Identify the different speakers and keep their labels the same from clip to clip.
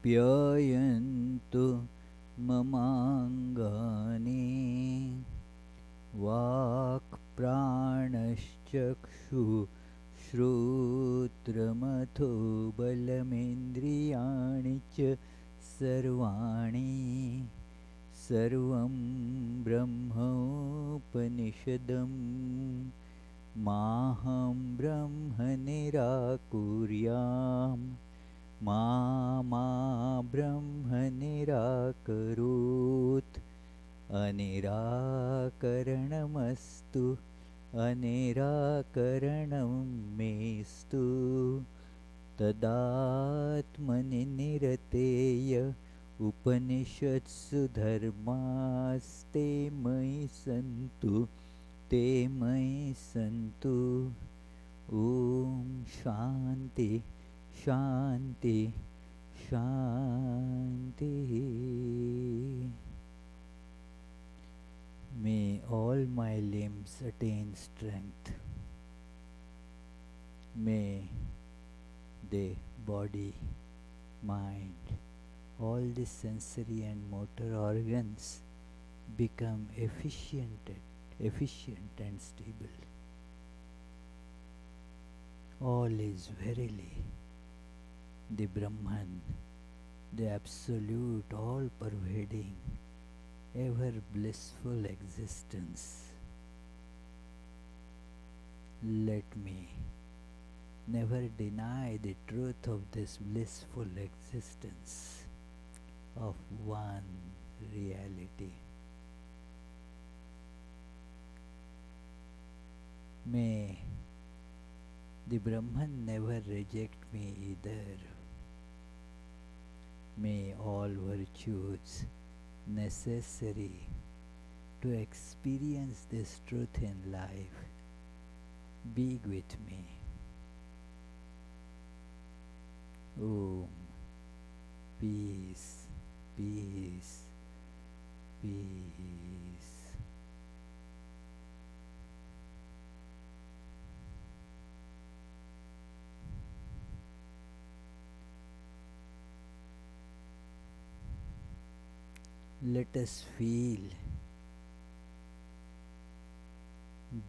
Speaker 1: प्ययन्तु ममाङ्गानि वाक्प्राणश्चक्षु श्रोत्रमथो बलमिन्द्रियाणि च सर्वाणि सर्वं ब्रह्मोपनिषदं माहं ब्रह्म निराकुर्याम् मा ब्रह्म निराकरोत् अनिराकरणमस्तु अनिराकरणं मेस्तु तदात्मनि निरतेय उपनिषत्सु धर्मास्ते मयि सन्तु ते मयि सन्तु। ॐ शान्ति शान्ति शान्तिः। May all my limbs attain strength. May the body, mind, all the sensory and motor organs become efficient and stable. All is verily the Brahman, the absolute, all-pervading, ever blissful existence. Let me never deny the truth of this blissful existence of one reality. May the Brahman never reject me either. May all virtues necessary to experience this truth in life be with me. Om. Peace, peace, peace. Let us feel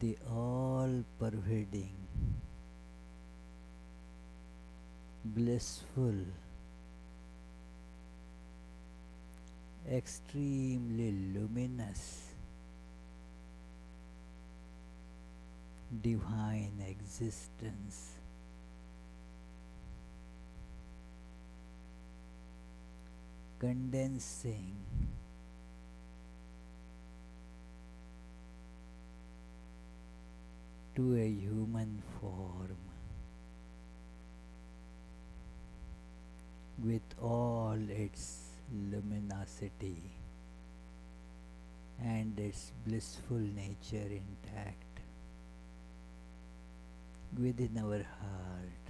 Speaker 1: the all-pervading, blissful, extremely luminous, divine existence condensing to a human form with all its luminosity and its blissful nature intact within our heart.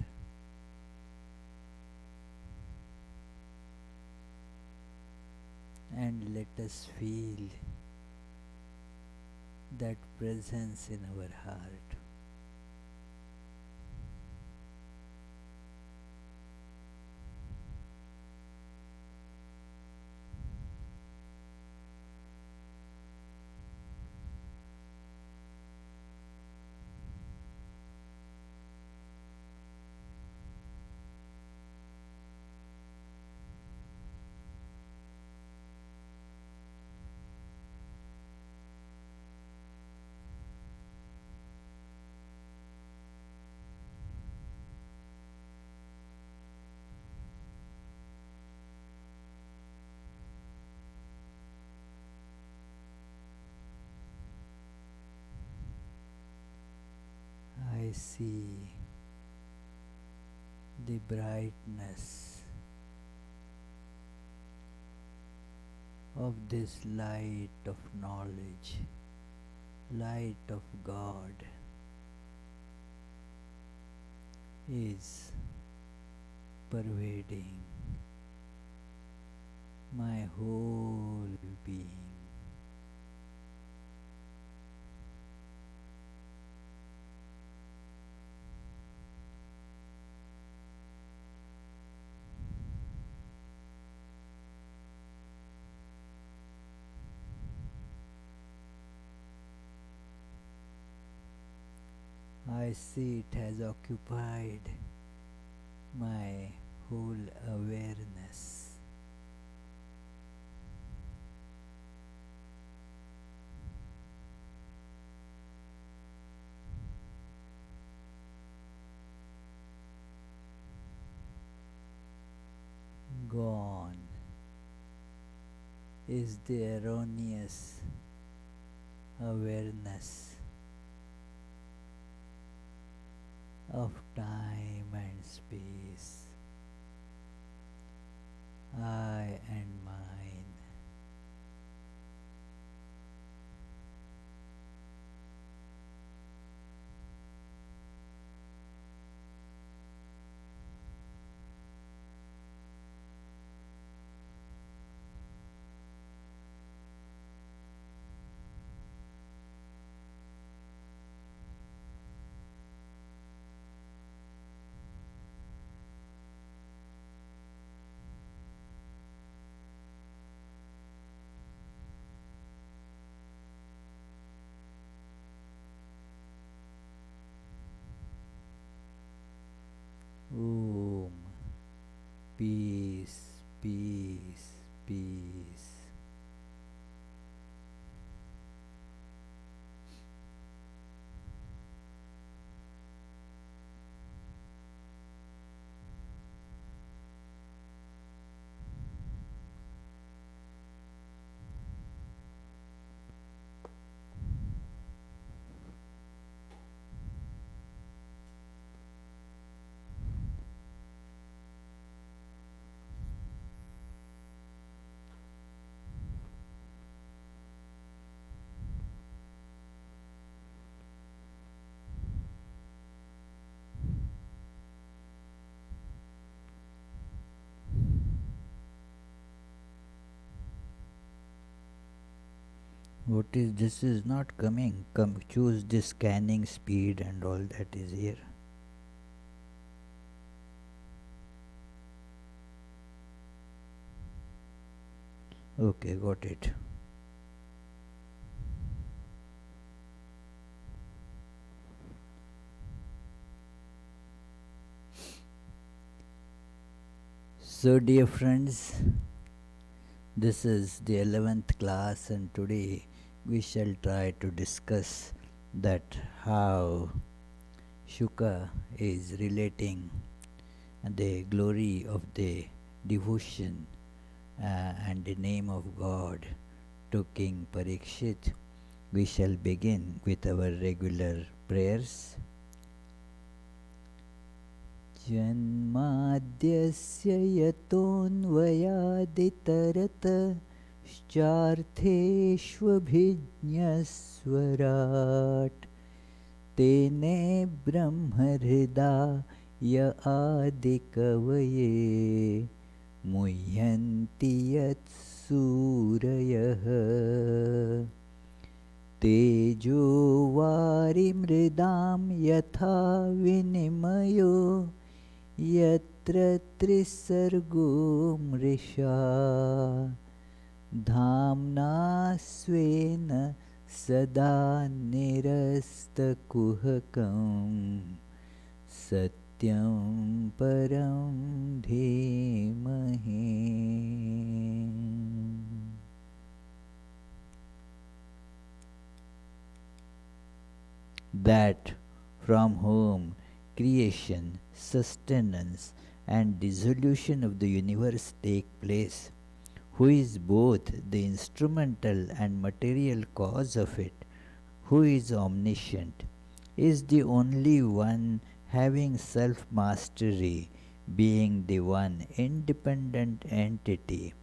Speaker 1: And let us feel that presence in our heart. I see the brightness of this light of knowledge, light of God is pervading my whole being. I see it has occupied my whole awareness. Gone is the erroneous awareness of time and space, I and mine. Om. Peace, peace, peace. What is this is not coming. Come choose this scanning speed and all that is here. Okay, got it. So dear friends, this is the 11th class and today we shall try to discuss that how Shuka is relating the glory of the devotion and the name of God to King Parikshit. We shall begin with our regular prayers. जन्माद्यस्य यतोऽन्वयादितरतश्चार्थेष्वभिज्ञस्वराट् तेने ब्रह्महृदाय आदिकवये मुह्यन्ति यत्सूरयः तेजो वारिमृदां यथा विनिमयो यत्र त्रिसर्गो मृषा धाम्ना स्वेन सदा निरस्तकुहकं सत्यं परं धीमहि. That from whom creation, sustenance and dissolution of the universe take place, who is both the instrumental and material cause of it, who is omniscient, is the only one having self-mastery, being the one independent entity,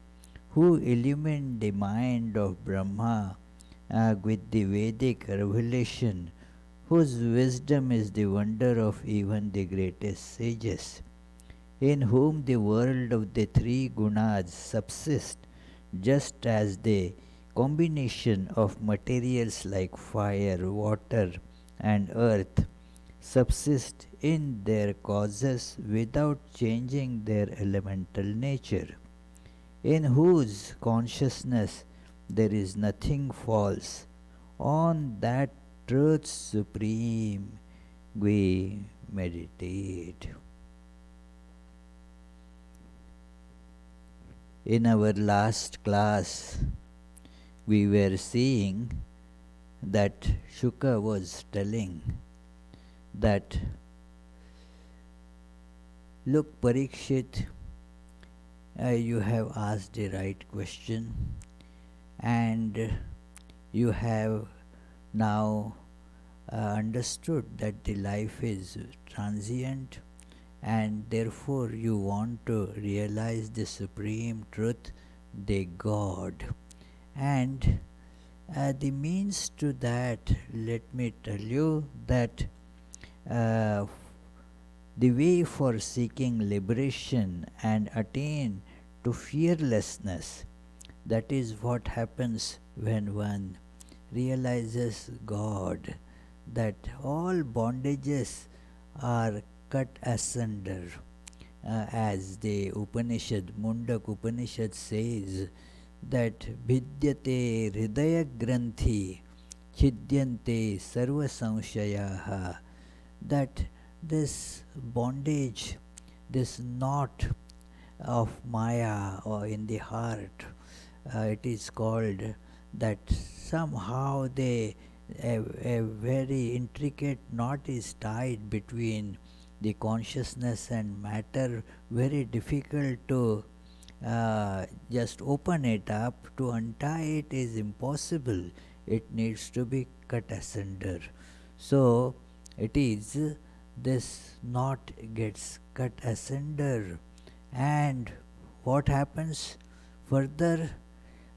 Speaker 1: who illumined the mind of Brahma with the Vedic revelation, whose wisdom is the wonder of even the greatest sages, in whom the world of the three gunas subsist just as the combination of materials like fire, water and earth subsist in their causes without changing their elemental nature, in whose consciousness there is nothing false, on that truth supreme, we meditate. In our last class, we were seeing that Shuka was telling that, look, Parikshit, you have asked the right question, and you have now understood that the life is transient, and therefore you want to realize the supreme truth, the God. And the means to that, let me tell you that the way for seeking liberation and attain to fearlessness, that is what happens when one realizes God, that all bondages are cut asunder. As the Upanishad, Mundak Upanishad says, that vidyate hridaya granthi chidyante sarva samshayaha, that this bondage, this knot of Maya or in the heart, it is called that somehow a very intricate knot is tied between the consciousness and matter, very difficult to just open it up. To untie it is impossible. It needs to be cut asunder. So it is this knot gets cut asunder, and what happens further?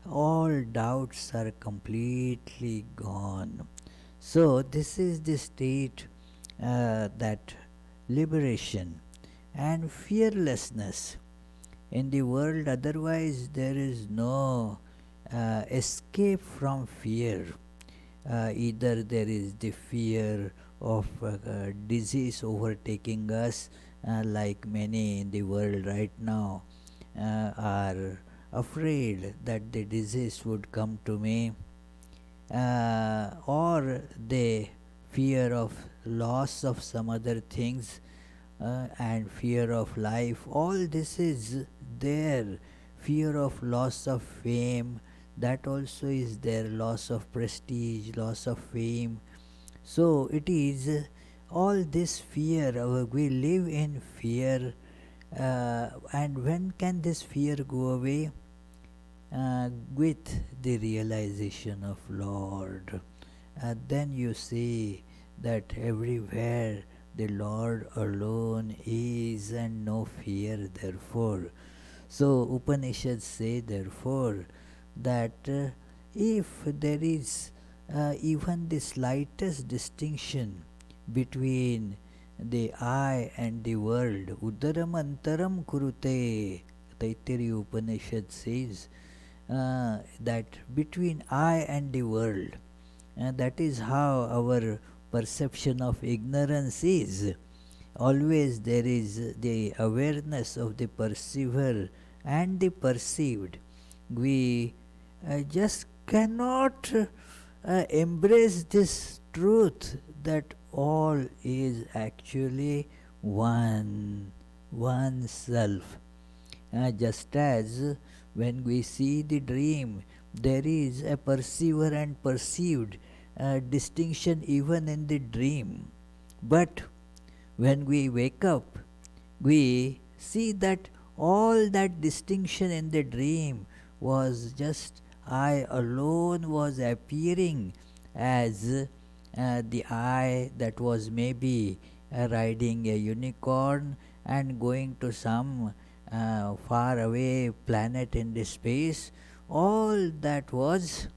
Speaker 1: All doubts are completely gone. So this is the state, that liberation and fearlessness in the world. Otherwise there is no escape from fear. Either there is the fear of disease overtaking us, like many in the world right now are afraid that the disease would come to me, or the fear of loss of some other things, and fear of life. All this is there. Fear of loss of fame, that also is there. Loss of prestige, loss of fame. So it is all this fear. We live in fear. And when can this fear go away? With the realization of Lord. Then you see that everywhere the Lord alone is, and no fear therefore. So Upanishads say therefore that if there is even the slightest distinction between the I and the world, Udaram antaram kurute, Taittiriya Upanishad says that between I and the world, that is how our perception of ignorance is. Always there is the awareness of the perceiver and the perceived. We just cannot embrace this truth that all is actually one self. Just as when we see the dream, there is a perceiver and perceived distinction even in the dream. But when we wake up, we see that all that distinction in the dream was just I alone was appearing as the I that was maybe riding a unicorn and going to some far away planet in the space. All that was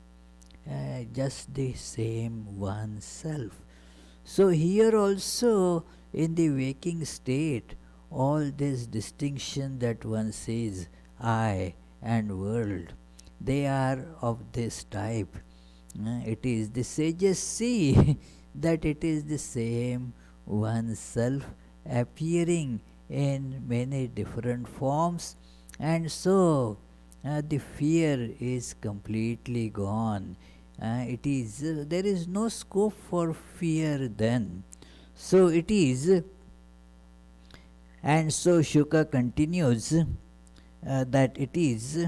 Speaker 1: just the same one self. So here also in the waking state, all this distinction that one says I and world, they are of this type. It is the sages see that it is the same one self appearing in many different forms, and so the fear is completely gone. There is no scope for fear then. So it is, and so Shuka continues that it is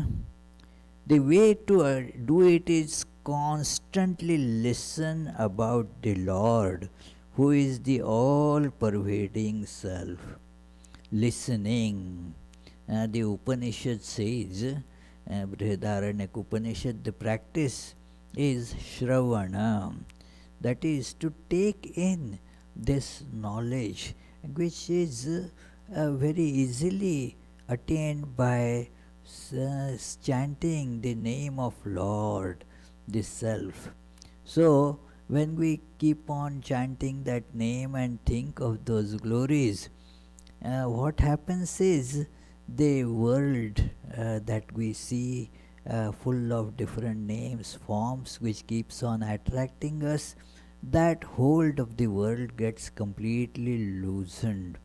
Speaker 1: the way to do it is constantly listen about the Lord, who is the all pervading self. Listening. The Upanishad says, Brihadaranyaka Upanishad, the practice is Shravana, that is to take in this knowledge, which is very easily attained by chanting the name of Lord, the Self. So, when we keep on chanting that name and think of those glories, what happens is the world that we see full of different names, forms, which keeps on attracting us, that hold of the world gets completely loosened.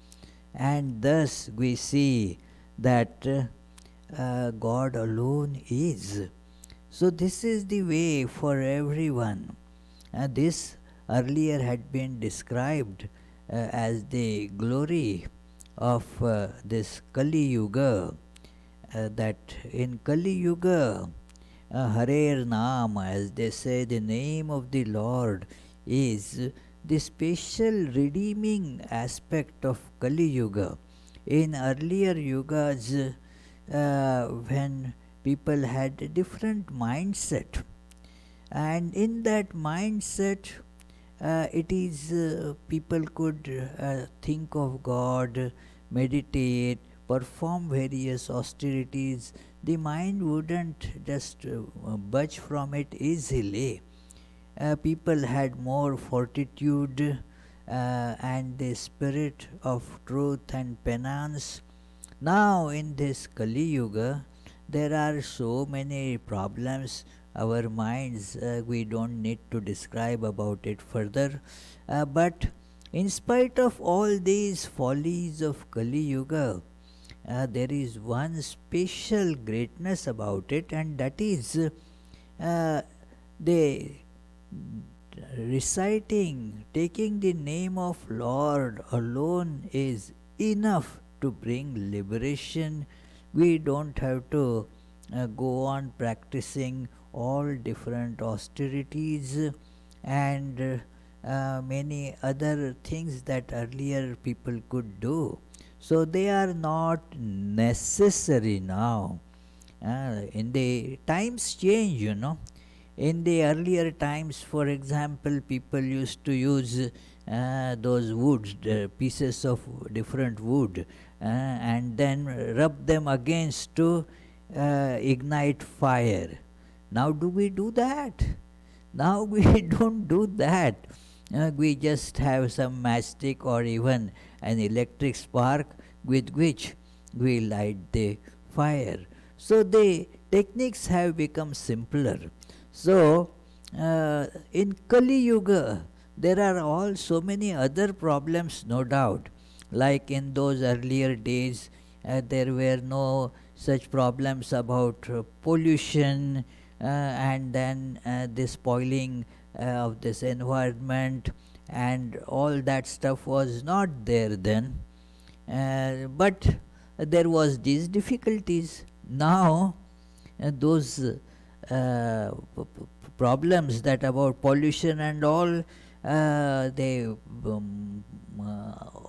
Speaker 1: And thus we see that God alone is. So this is the way for everyone. This earlier had been described as the glory of this Kali Yuga, that in Kali Yuga, Harer Naam, as they say, the name of the Lord is the special redeeming aspect of Kali Yuga. In earlier yugas, when people had a different mindset, and in that mindset, it is people could think of God, meditate, perform various austerities. The mind wouldn't just budge from it easily. People had more fortitude and the spirit of truth and penance. Now, in this Kali Yuga, there are so many problems. Our minds, we don't need to describe about it further. But in spite of all these follies of Kali Yuga, there is one special greatness about it, and that is the reciting, taking the name of Lord alone is enough to bring liberation. We don't have to go on practicing all different austerities and many other things that earlier people could do. So they are not necessary now. In the times change, In the earlier times, for example, people used to use those woods, pieces of different wood, and then rub them against to ignite fire. Now, do we do that? Now we don't do that. We just have some matchstick or even an electric spark with which we light the fire. So the techniques have become simpler. So in Kali Yuga, there are all so many other problems, no doubt. Like in those earlier days, there were no such problems about pollution and then the spoiling of this environment, and all that stuff was not there then. But there was these difficulties. Now those problems that about pollution and all,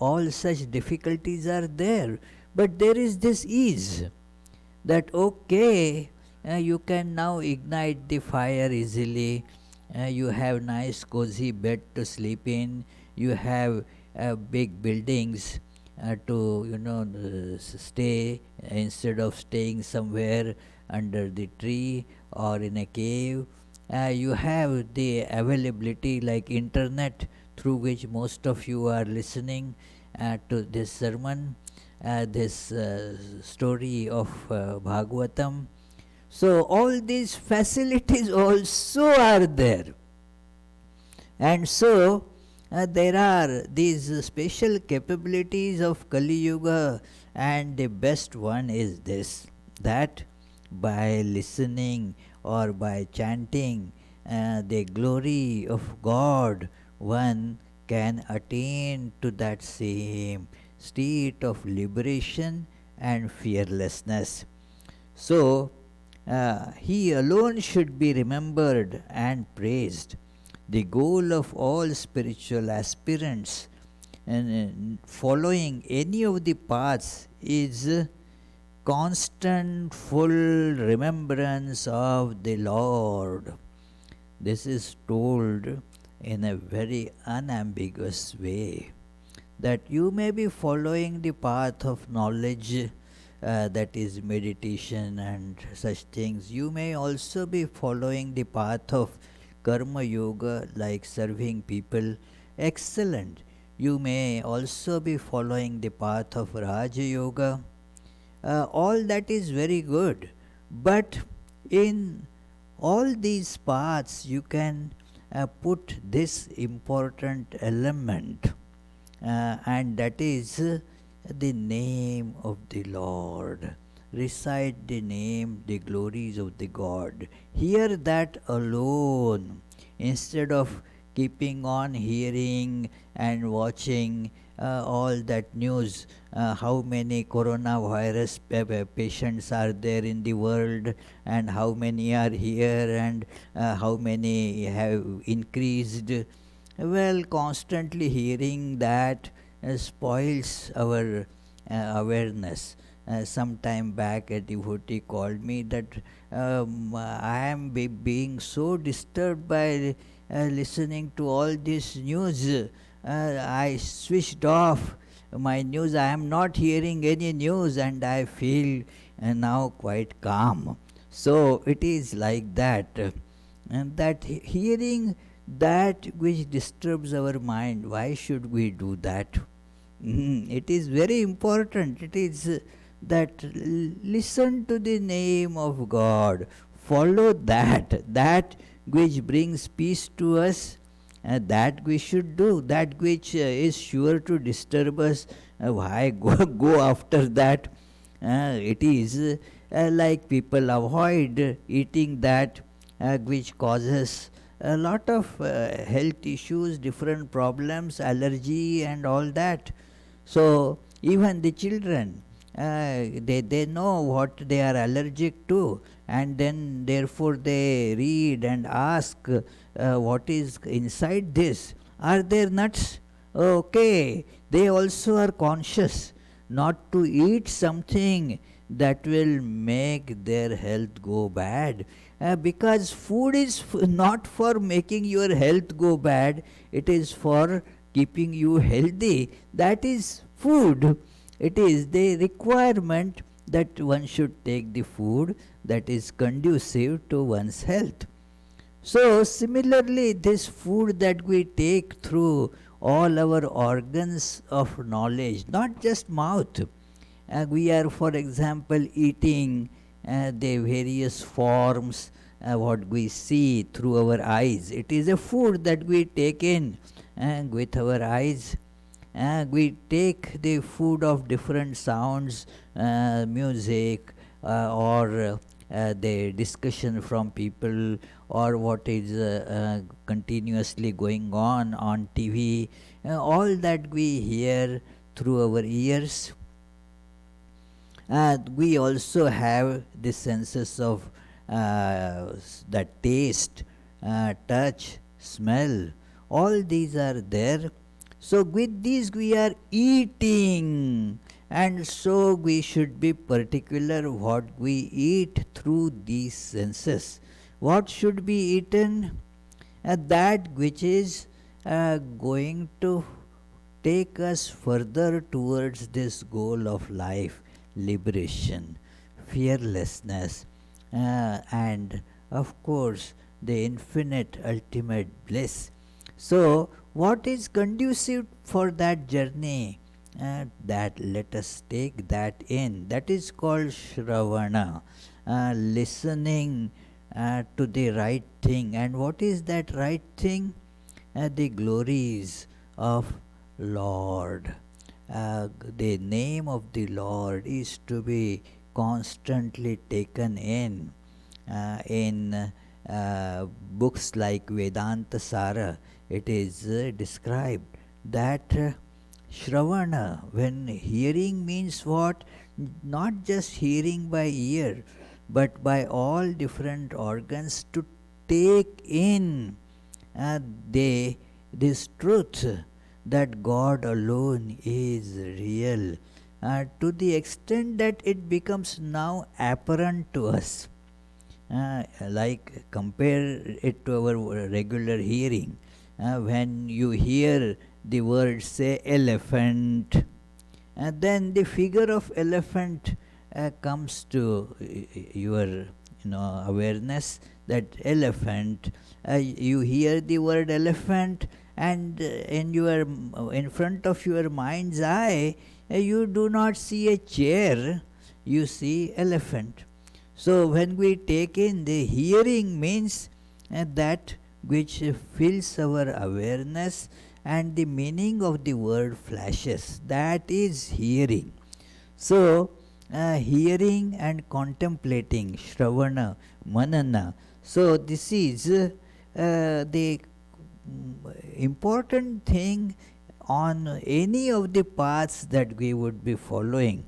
Speaker 1: all such difficulties are there, but there is this ease that okay, you can now ignite the fire easily. You have nice cozy bed to sleep in. You have big buildings to stay, instead of staying somewhere under the tree or in a cave. You have the availability like internet, through which most of you are listening to this sermon, this story of Bhagavatam. So all these facilities also are there. And so there are these special capabilities of Kali Yuga, and the best one is this, that by listening or by chanting the glory of God, one can attain to that same state of liberation and fearlessness. So, he alone should be remembered and praised. The goal of all spiritual aspirants and following any of the paths is constant full remembrance of the Lord. This is told in a very unambiguous way, that you may be following the path of knowledge, that is meditation and such things. You may also be following the path of karma yoga, like serving people. Excellent. You may also be following the path of Raja Yoga. All that is very good. But in all these paths, you can put this important element, and that is the name of the Lord. Recite the name, the glories of the God. Hear that alone, instead of keeping on hearing and watching all that news. How many coronavirus patients are there in the world, and how many are here, and how many have increased. Well, constantly hearing that spoils our awareness. Some time back, a devotee called me that I am being so disturbed by listening to all this news. I switched off my news. I am not hearing any news, and I feel now quite calm. So it is like that, and that hearing that which disturbs our mind. Why should we do that? It is very important. It is that listen to the name of God, follow that which brings peace to us, that we should do. That which is sure to disturb us, why go after that? It is like people avoid eating that which causes a lot of health issues, different problems, allergy and all that. So even the children, they know what they are allergic to, and then therefore they read and ask what is inside this. Are there nuts? Okay, they also are conscious not to eat something that will make their health go bad. Because food is not for making your health go bad, it is for keeping you healthy. That is food. It is the requirement that one should take the food that is conducive to one's health. So, similarly, this food that we take through all our organs of knowledge, not just mouth. We are, for example, eating the various forms, what we see through our eyes. It is a food that we take in with our eyes. We take the food of different sounds, music, or the discussion from people, or what is continuously going on TV. All that we hear through our ears. We also have the senses of the taste, touch, smell. All these are there. So with these we are eating, and so we should be particular what we eat through these senses. What should be eaten? That which is going to take us further towards this goal of life, liberation, fearlessness, and of course the infinite ultimate bliss. So, what is conducive for that journey? That let us take that in. That is called Shravana, listening to the right thing. And what is that right thing? The glories of Lord. The name of the Lord is to be constantly taken in books like Vedanta Sara. It is described that Shravana, when hearing means what? Not just hearing by ear, but by all different organs to take in uh, they, this truth that God alone is real, to the extent that it becomes now apparent to us. Like compare it to our regular hearing. When you hear the word say elephant, then the figure of elephant comes to your awareness, that elephant. You hear the word elephant, and in front of your mind's eye, you do not see a chair, you see elephant. So when we take in, the hearing means that which fills our awareness, and the meaning of the word flashes. That is hearing. So hearing and contemplating, Shravana, Manana. So this is the important thing on any of the paths that we would be following.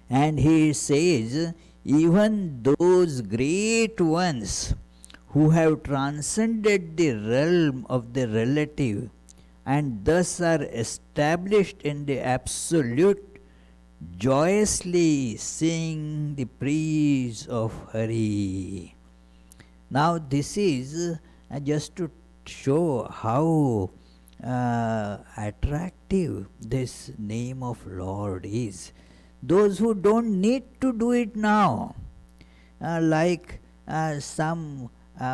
Speaker 1: And he says, even those great ones who have transcended the realm of the relative and thus are established in the absolute, joyously sing the praise of Hari. Now this is just to show how attractive this name of Lord is. Those who don't need to do it now, like some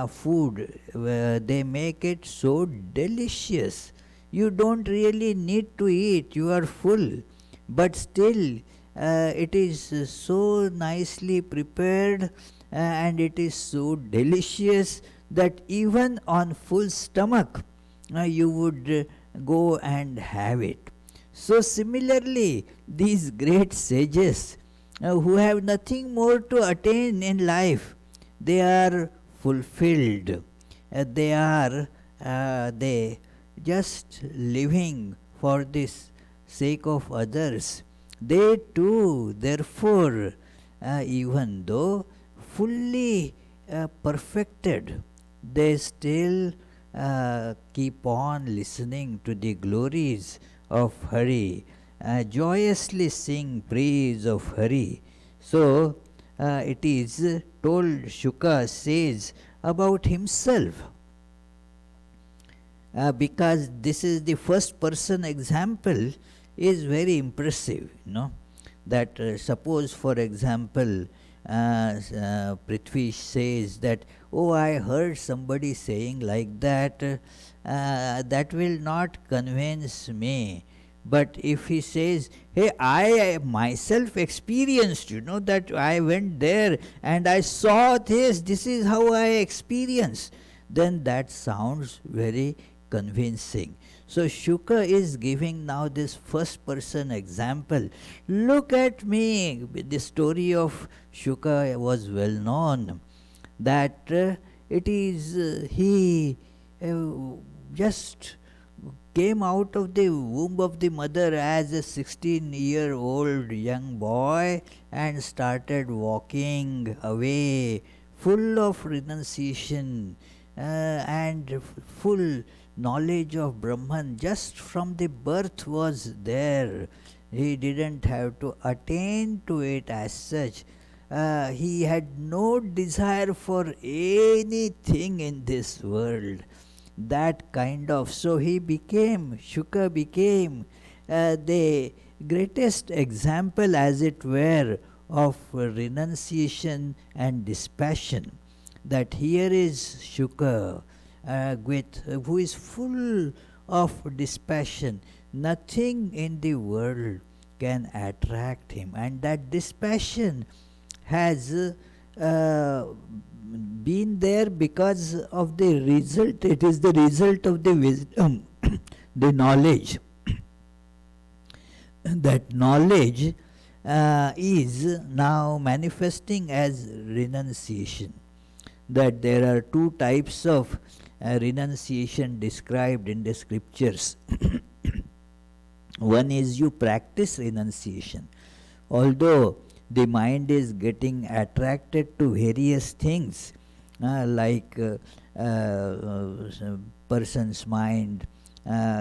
Speaker 1: food, they make it so delicious. You don't really need to eat, you are full, but still it is so nicely prepared and it is so delicious that even on full stomach you would go and have it. So similarly, these great sages who have nothing more to attain in life, they are fulfilled. They just living for this sake of others. They too, therefore, even though fully perfected, they still keep on listening to the glories of Hari, joyously sing praise of Hari. So it is told, Shuka says about himself, because this is the first person example, is very impressive, that suppose for example Prithvi says that, oh, I heard somebody saying like that, that will not convince me. But if he says, hey, I myself experienced, that I went there and I saw this is how I experienced, then that sounds very convincing. So Shuka is giving now this first person example. Look at me. The story of Shuka was well known, that it is he just came out of the womb of the mother as a 16-year-old young boy and started walking away full of renunciation and full knowledge of Brahman. Just from the birth was there. He didn't have to attain to it as such. He had no desire for anything in this world. That kind of, so Shuka became the greatest example, as it were, of renunciation and dispassion. That here is Shuka, who is full of dispassion. Nothing in the world can attract him, and that dispassion has been there because of the result. It is the result of the wisdom, the knowledge. That knowledge is now manifesting as renunciation. That there are two types of renunciation described in the scriptures. One is you practice renunciation. Although the mind is getting attracted to various things, like person's mind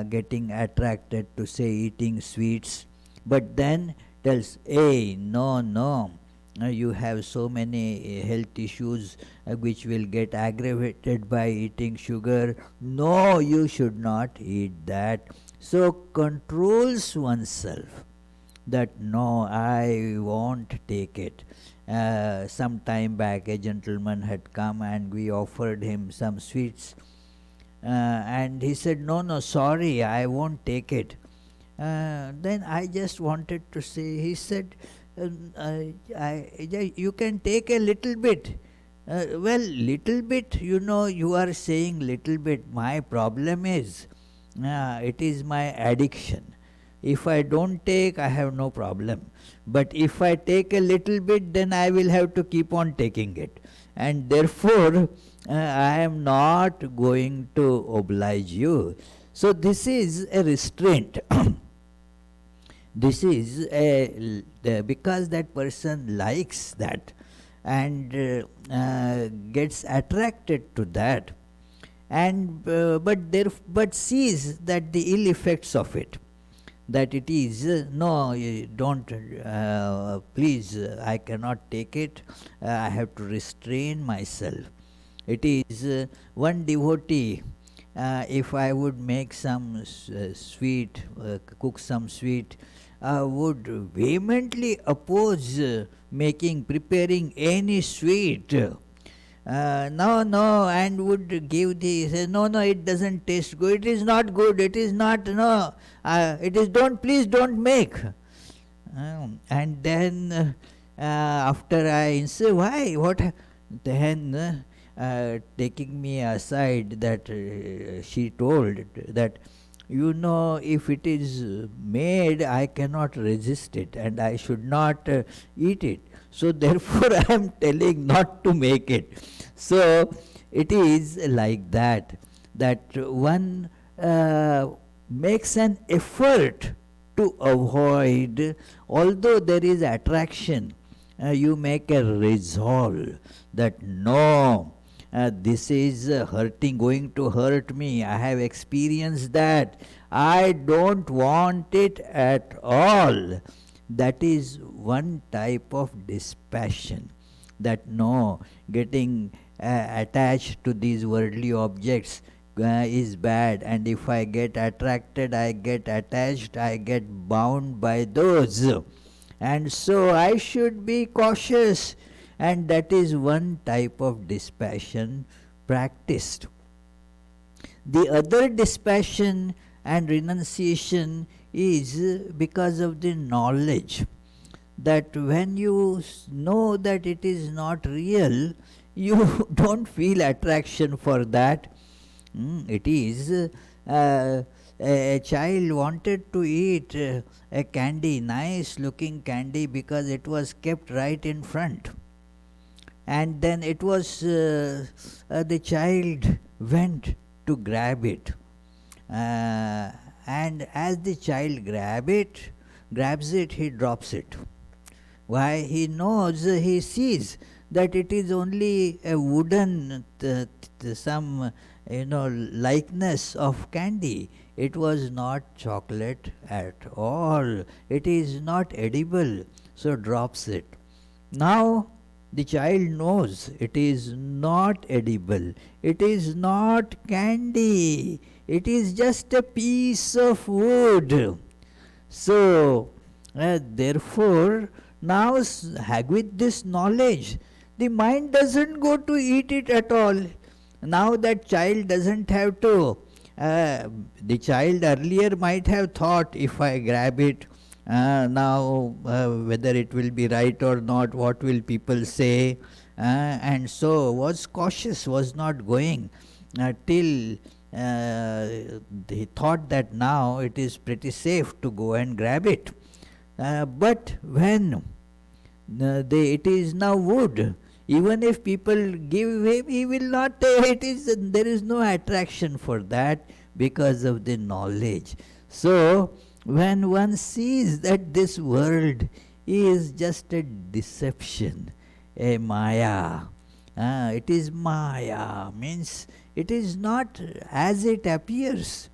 Speaker 1: getting attracted to say eating sweets, but then tells, hey, no, you have so many health issues which will get aggravated by eating sugar. No, you should not eat that. So controls oneself that no, I won't take it. Some time back, a gentleman had come and we offered him some sweets. And he said, no, sorry, I won't take it. Then I just wanted to say, he said, you can take a little bit. Well, little bit, you are saying little bit. My problem is, it is my addiction. If I don't take, I have no problem. But if I take a little bit, then I will have to keep on taking it. And therefore, I am not going to oblige you. So this is a restraint. This is because that person likes that and gets attracted to that, and but sees that the ill effects of it, that it is no, you don't, please, I cannot take it, I have to restrain myself. It is one devotee, if I would make some sweet, cook some sweet, would vehemently oppose preparing any sweet. No, and would give say, no, it doesn't taste good, it is not good, it is not, no, it is, please don't make. And then after I say, why, what, then taking me aside, that she told that, if it is made, I cannot resist it and I should not eat it. So therefore I am telling not to make it. So it is like that one makes an effort to avoid, although there is attraction, you make a resolve that no, this is going to hurt me. I have experienced that. I don't want it at all. That is one type of dispassion. That no, getting attached to these worldly objects is bad, and if I get attracted, I get attached, I get bound by those. And so I should be cautious. And that is one type of dispassion practiced. The other dispassion and renunciation is because of the knowledge that when you know that it is not real, you don't feel attraction for that. It is a child wanted to eat a candy, nice looking candy, because it was kept right in front. And then it was the child went to grab it, and as the child grabs it, he drops it. Why? He knows, he sees that it is only a wooden some likeness of candy. It was not chocolate at all. It is not edible, so drops it. Now the child knows it is not edible, it is not candy, it is just a piece of wood. So, therefore, now with this knowledge, the mind doesn't go to eat it at all. Now that child doesn't have to, the child earlier might have thought, if I grab it, now whether it will be right or not, what will people say, and so was cautious, was not going till he thought that now it is pretty safe to go and grab it. But when it is now wood, Even if people give him, he will not take it. There is no attraction for that because of the knowledge. So, when one sees that this world is just a deception, a maya, it is maya, means it is not as it appears.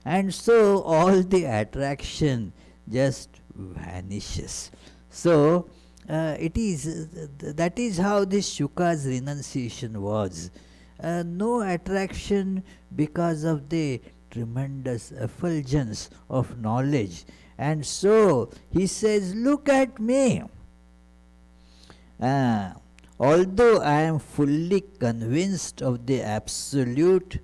Speaker 1: And so all the attraction just vanishes. So it is that is how this Shuka's renunciation was. No attraction because of the tremendous effulgence of knowledge. And so he says, look at me. Although I am fully convinced of the absolute,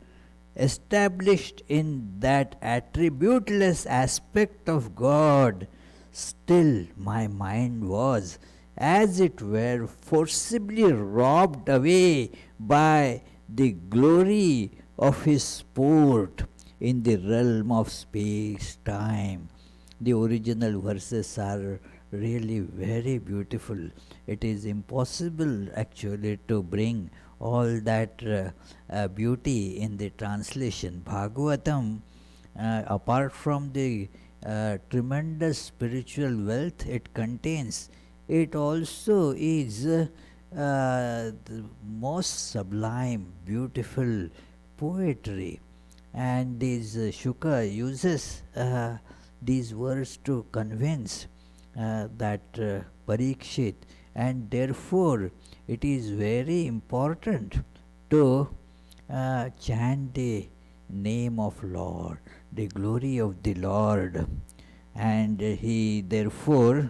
Speaker 1: established in that attributeless aspect of God, still my mind was, as it were, forcibly robbed away by the glory of his sport in the realm of space-time. The original verses are really very beautiful. It is impossible actually to bring all that beauty in the translation. Bhagavatam, apart from the tremendous spiritual wealth it contains, it also is the most sublime, beautiful poetry. And this Shuka uses these words to convince that Parikshit, and therefore it is very important to chant the name of Lord, the glory of the Lord. And he therefore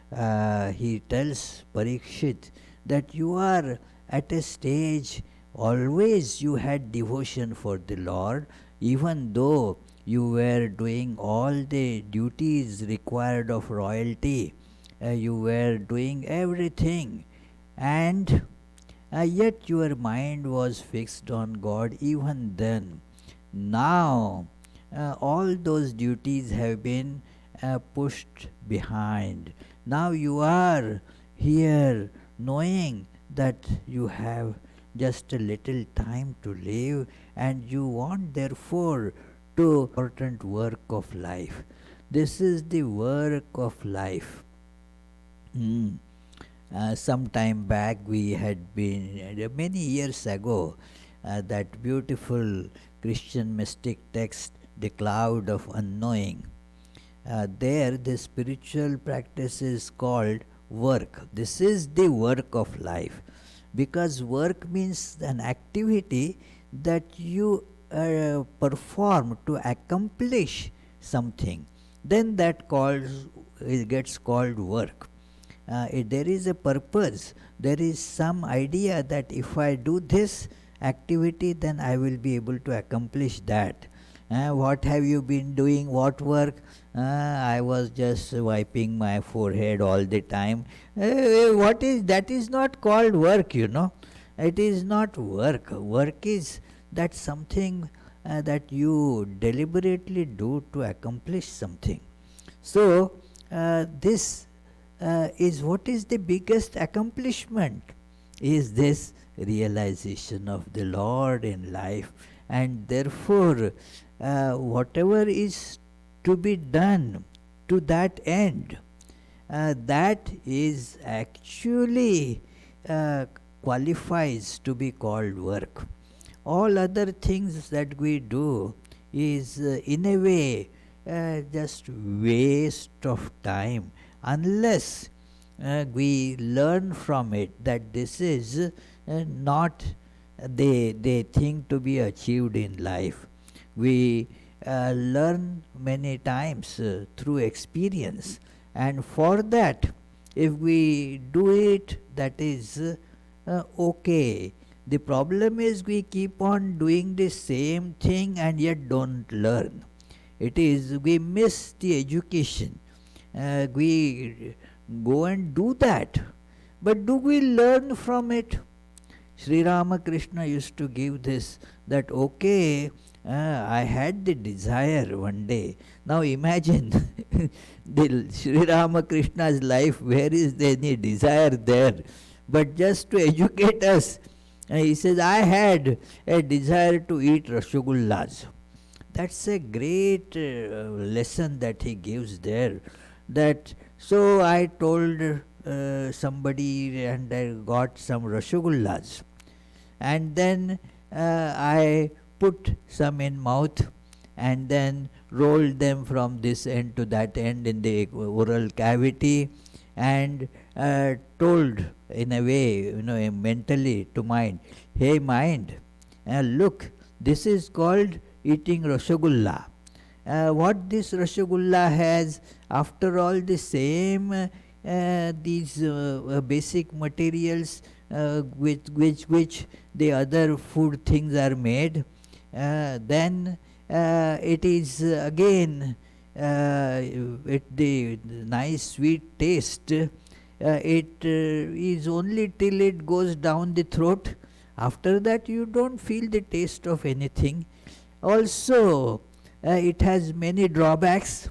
Speaker 1: he tells Parikshit that you are at a stage, always you had devotion for the Lord, even though you were doing all the duties required of royalty, you were doing everything, and yet your mind was fixed on God even then. Now all those duties have been pushed behind. Now you are here knowing that you have just a little time to live, and you want therefore to important work of life. This is the work of life. Some time back we had been, many years ago, that beautiful Christian mystic text, The Cloud of Unknowing. There the spiritual practice is called work. This is the work of life, because work means an activity that you perform to accomplish something. Then that it gets called work. There is a purpose, there is some idea that if I do this activity, then I will be able to accomplish that. What have you been doing? What work? I was just wiping my forehead all the time. What is that? Is not called work, you know. It is not work. Work is that something that you deliberately do to accomplish something. So this is what is the biggest accomplishment, is this realization of the Lord in life. And therefore whatever is to be done to that end, that is actually qualifies to be called work. All other things that we do is in a way just waste of time, unless we learn from it that this is not the thing to be achieved in life. We learn many times through experience, and for that, if we do it, that is okay. The problem is we keep on doing the same thing and yet don't learn. It is we miss the education. We go and do that, but do we learn from it? Sri Ramakrishna used to give this, that okay, I had the desire one day. Now imagine the Sri Ramakrishna's life, where is there any desire there? but just to educate us. He says, I had a desire to eat rasagullas. That's a great lesson that he gives there. That so I told somebody and I got some rasagullas, and then I put some in mouth and then rolled them from this end to that end in the oral cavity, and told in a way, mentally to mind, hey mind, look, this is called eating rasagulla. What this rasagulla has, after all, the same these basic materials which the other food things are made, then it is again the nice sweet taste. It is only till it goes down the throat. After that, you don't feel the taste of anything. Also, it has many drawbacks.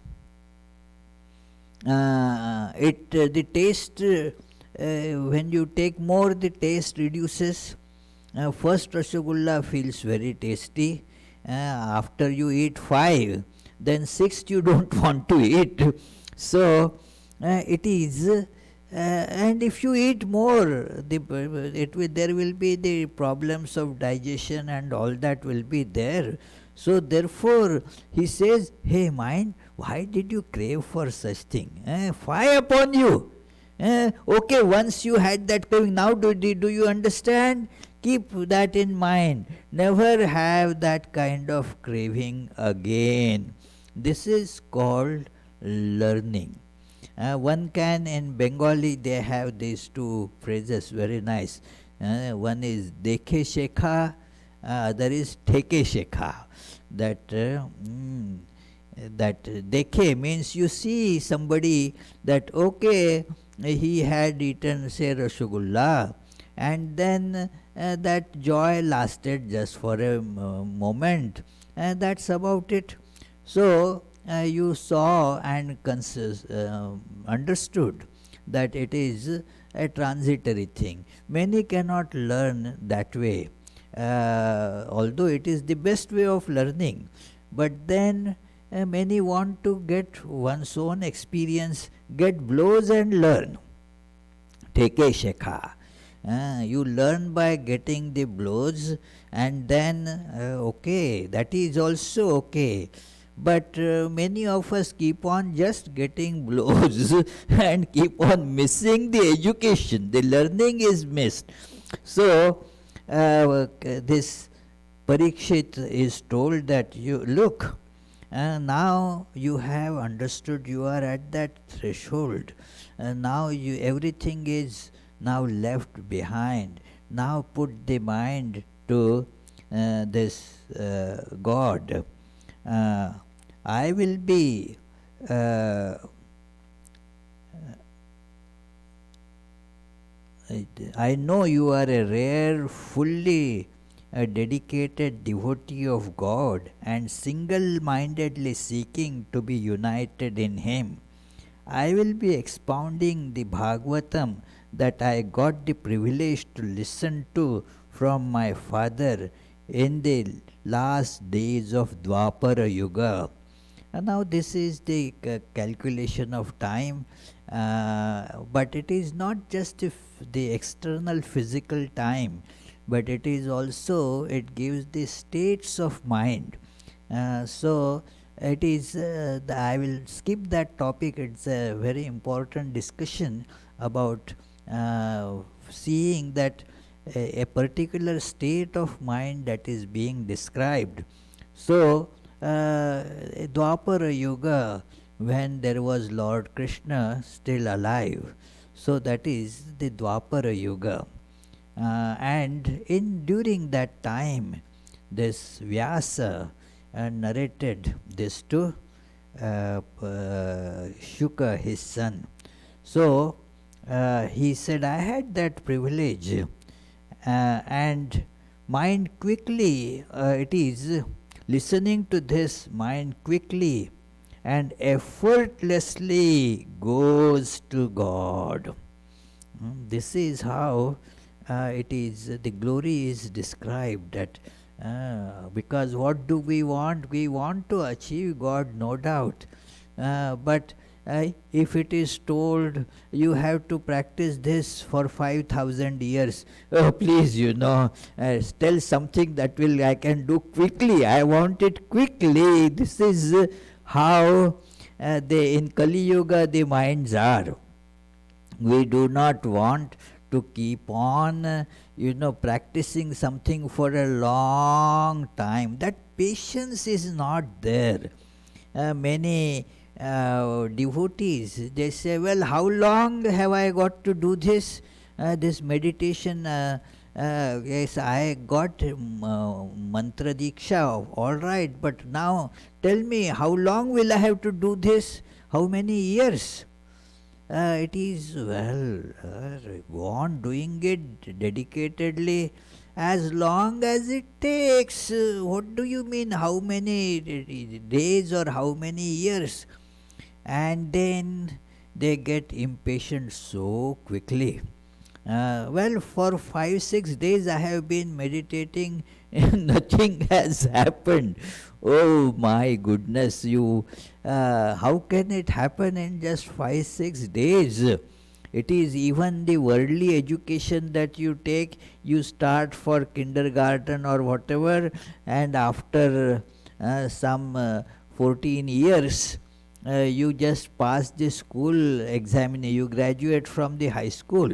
Speaker 1: The taste, when you take more, the taste reduces. First rasagulla feels very tasty. After you eat 5, then 6th you don't want to eat. So it is, and if you eat more, there will be the problems of digestion and all that will be there. So therefore he says, hey mind, why did you crave for such thing? Fie upon you. Okay, once you had that craving, now do you understand? Keep that in mind. Never have that kind of craving again. This is called learning. One can, in Bengali, they have these two phrases, very nice. One is dekhe shekha, other is theke shekha. That dekhe means you see somebody that, okay, he had eaten, say, rasgulla, and then that joy lasted just for a moment, and that's about it. So you saw and understood that it is a transitory thing. Many cannot learn that way, although it is the best way of learning. But then many want to get one's own experience, get blows and learn. Teke shekha. You learn by getting the blows, and then okay, that is also okay. But many of us keep on just getting blows and keep on missing the education. The learning is missed. So this Parikshit is told that, you look, now you have understood, you are at that threshold. Now everything is now left behind. Now put the mind to this God. I will be I know you are a rare, fully dedicated devotee of God and single-mindedly seeking to be united in Him. I will be expounding the Bhagavatam that I got the privilege to listen to from my father in the last days of Dwapara Yuga. And now this is the calculation of time, but it is not just the external physical time, but it is also, it gives the states of mind. So it is, I will skip that topic. It's a very important discussion about seeing that a particular state of mind that is being described. So Dwapara Yuga, when there was Lord Krishna still alive, so that is the Dwapara Yuga. And during that time, this Vyasa narrated this to Shuka, his son. So he said, I had that privilege, and mind quickly, it is listening to this, mind quickly and effortlessly goes to God. This is how it is, the glory is described, that because what do we want? We want to achieve God, no doubt. But if it is told you have to practice this for 5,000 years, oh, please, tell something that will I can do quickly. I want it quickly. This is how in Kali Yuga the minds are. We do not want to keep on practicing something for a long time. That patience is not there. Many devotees, they say, well, how long have I got to do this meditation? Yes, I got mantra diksha, all right, but now tell me, how long will I have to do this? How many years? It is, well, go on doing it dedicatedly as long as it takes. What do you mean? How many days or how many years? And then they get impatient so quickly. Well, for 5-6 days I have been meditating and nothing has happened. Oh my goodness, how can it happen in just 5-6 days? It is even the worldly education that you take, you start for kindergarten or whatever, and after some 14 years, you just pass the school examination, you graduate from the high school.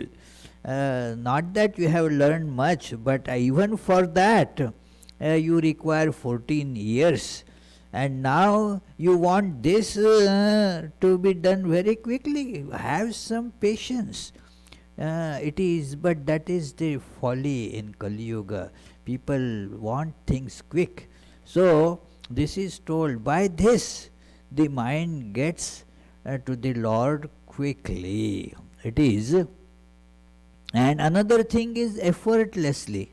Speaker 1: Not that you have learned much, but even for that you require 14 years. And now you want this to be done very quickly. Have some patience. But that is the folly in Kali Yuga. People want things quick. So this is told, by this the mind gets to the Lord quickly. It is. And another thing is effortlessly.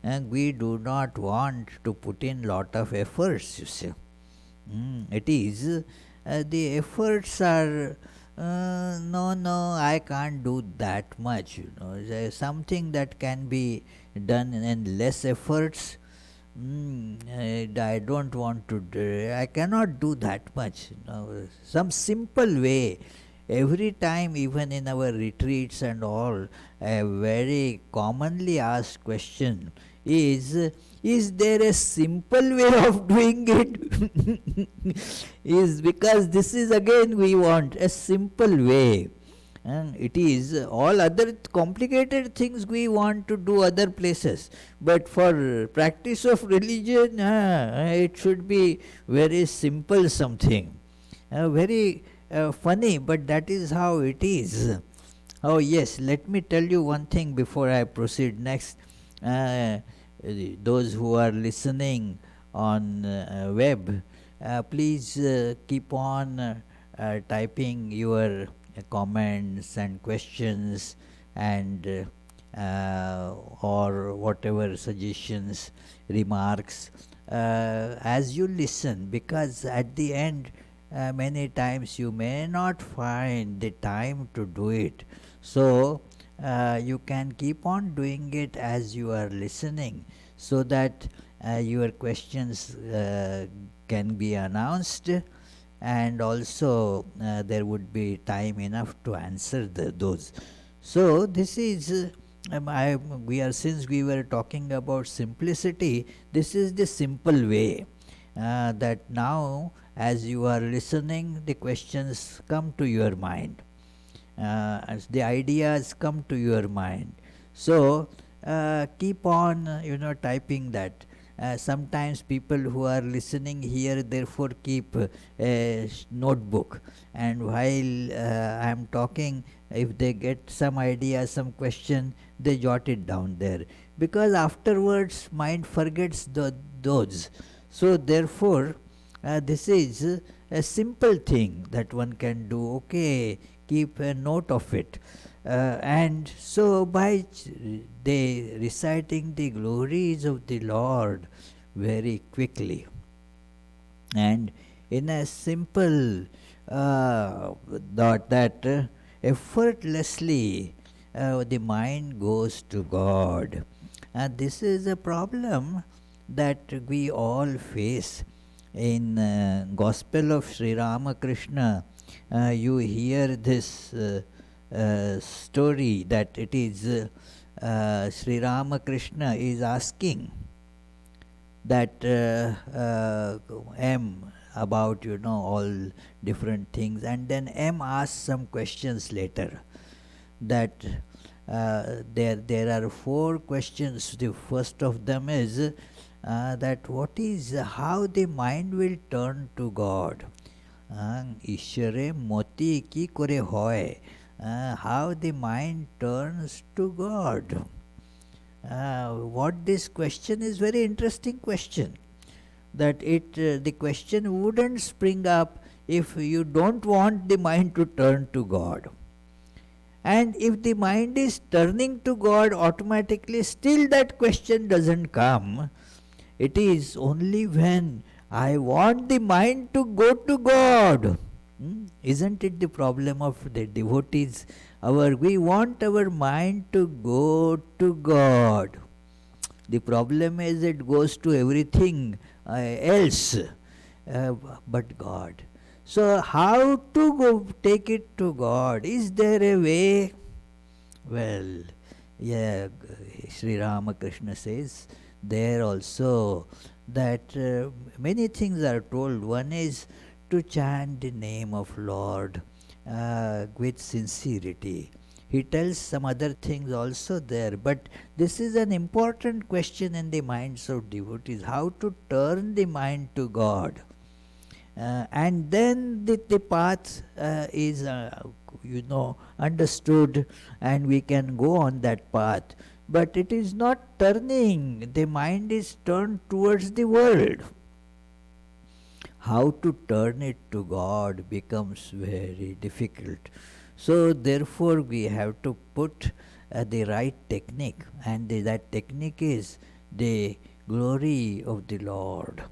Speaker 1: And we do not want to put in lot of efforts, you see. It is, the efforts are, no, I can't do that much, There's something that can be done in less efforts. I don't want to do, I cannot do that much. Some simple way. Every time, even in our retreats and all, a very commonly asked question is there a simple way of doing it? Is because this is again we want a simple way. And it is all other complicated things we want to do other places, but for practice of religion, it should be very simple something, very funny, but that is how it is. Oh yes, let me tell you one thing before I proceed next. Those who are listening on web, please keep on typing your comments and questions and or whatever suggestions, remarks, as you listen, because at the end many times you may not find the time to do it. So you can keep on doing it as you are listening, so that your questions can be announced, and also there would be time enough to answer those. So this is since we were talking about simplicity, this is the simple way, that now as you are listening, the questions come to your mind, as the ideas come to your mind. So keep on typing that. Sometimes people who are listening here therefore keep a notebook, and while I am talking, if they get some idea, some question, they jot it down there, because afterwards mind forgets those. So therefore this is a simple thing that one can do. Okay, keep a note of it. And so by they reciting the glories of the Lord very quickly and in a simple thought, that effortlessly the mind goes to God. And this is a problem that we all face. In Gospel of Sri Ramakrishna, you hear this story that it is Sri Ramakrishna is asking that M about all different things, and then M asks some questions later. That there are four questions. The first of them is that what is how the mind will turn to God. Ishare moti ki kore hoy. How the mind turns to God. What this question is very interesting question. That the question wouldn't spring up if you don't want the mind to turn to God. And if the mind is turning to God automatically, still that question doesn't come. It is only when I want the mind to go to God. Isn't it the problem of the devotees? We want our mind to go to God. The problem is it goes to everything else but God. So how to go take it to God? Is there a way? Well, yeah, Sri Ramakrishna says there also that many things are told. One is to chant the name of Lord with sincerity. He tells some other things also there, but this is an important question in the minds of devotees, how to turn the mind to God. And then the path is understood, and we can go on that path. But it is not turning, the mind is turned towards the world. How to turn it to God becomes very difficult. So therefore we have to put the right technique, and that technique is the glory of the Lord.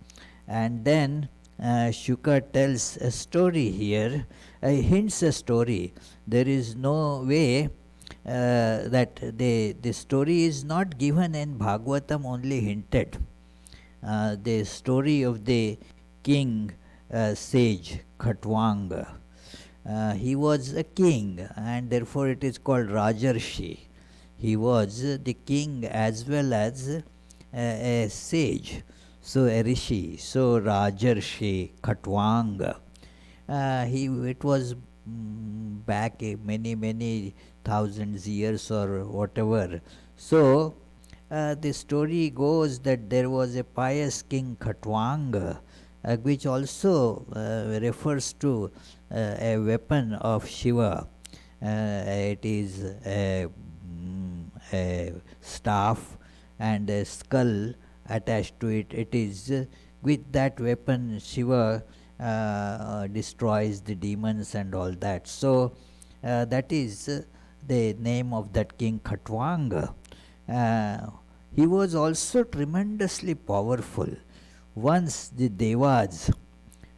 Speaker 1: And then Shuka tells a story here, hints a story. There is no way that the story is not given in Bhagavatam, only hinted. The story of the king sage Khatwanga. He was a king, and therefore it is called Rajarshi. He was the king as well as a sage. So a rishi, so Rajarshi Khatwanga. It was back many thousands years or whatever. So the story goes that there was a pious king Khatwanga, which also refers to a weapon of Shiva. It is a staff and a skull attached to it. It is with that weapon Shiva destroys the demons and all that. So that is the name of that king Khatwanga. He was also tremendously powerful. Once the devas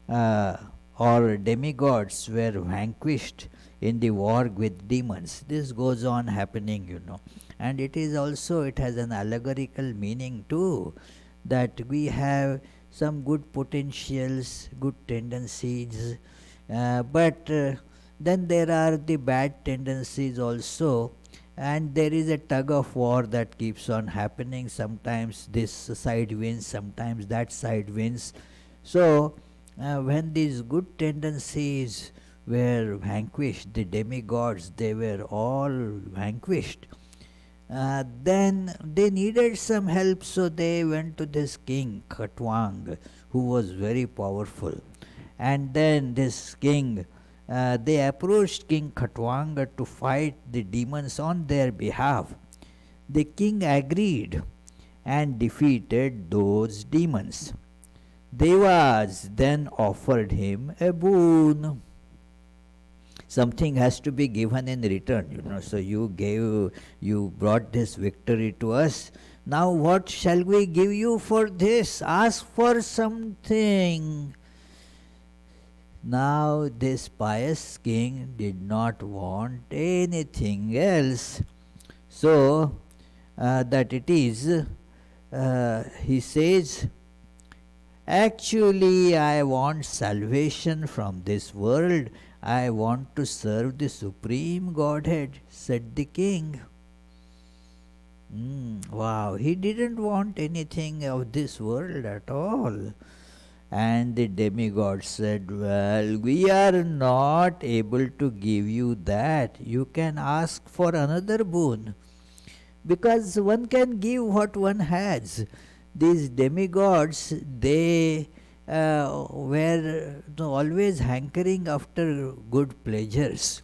Speaker 1: or demigods were vanquished in the war with demons. This goes on happening, and it has an allegorical meaning too, that we have some good potentials, good tendencies, but then there are the bad tendencies also, and there is a tug of war that keeps on happening. Sometimes this side wins, sometimes that side wins. So when these good tendencies were vanquished, the demigods, they were all vanquished. Then they needed some help, so they went to this king Khatwang, who was very powerful. And then this king, they approached King Khatwanga to fight the demons on their behalf. The king agreed and defeated those demons. Devas then offered him a boon. Something has to be given in return, So you brought this victory to us. Now what shall we give you for this? Ask for something. Now this pious king did not want anything else. So that it is, he says, actually I want salvation from this world. I want to serve the Supreme Godhead, said the king. Wow, he didn't want anything of this world at all. And the demigod said, well, we are not able to give you that. You can ask for another boon, because one can give what one has. These demigods, they were always hankering after good pleasures.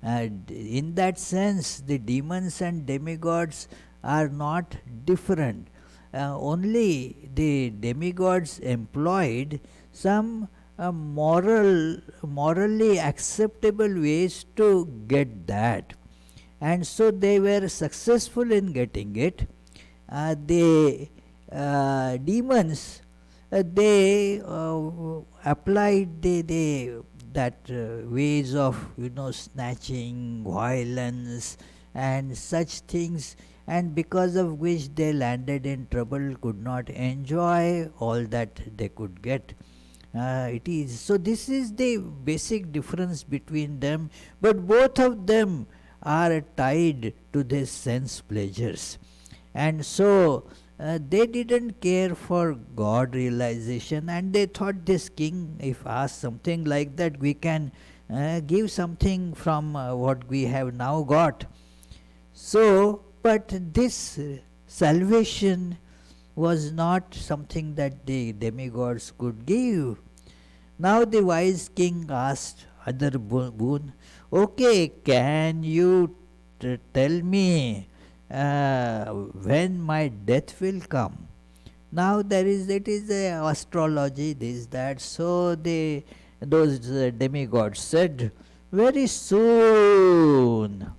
Speaker 1: And in that sense, the demons and demigods are not different. Only the demigods employed some morally acceptable ways to get that, and so they were successful in getting it. The demons, they applied that ways of snatching, violence, and such things, and because of which they landed in trouble, could not enjoy all that they could get. It is so. This is the basic difference between them, but both of them are tied to their sense pleasures, and so they didn't care for God realization, and they thought this king, if asked something like that, we can give something from what we have now got. So, but this salvation was not something that the demigods could give. Now the wise king asked other boon, okay, can you tell me when my death will come? Now it is astrology, this, that. So those demigods said, very soon,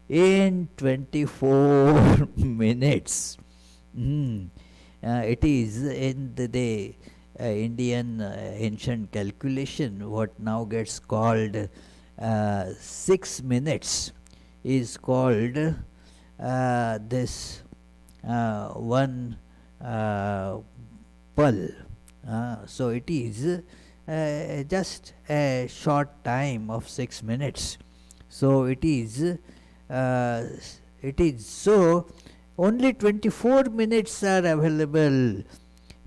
Speaker 1: in 24 minutes. It is in the Indian ancient calculation, what now gets called 6 minutes, is called this one pul. So it is just a short time of 6 minutes. So it is so only 24 minutes are available.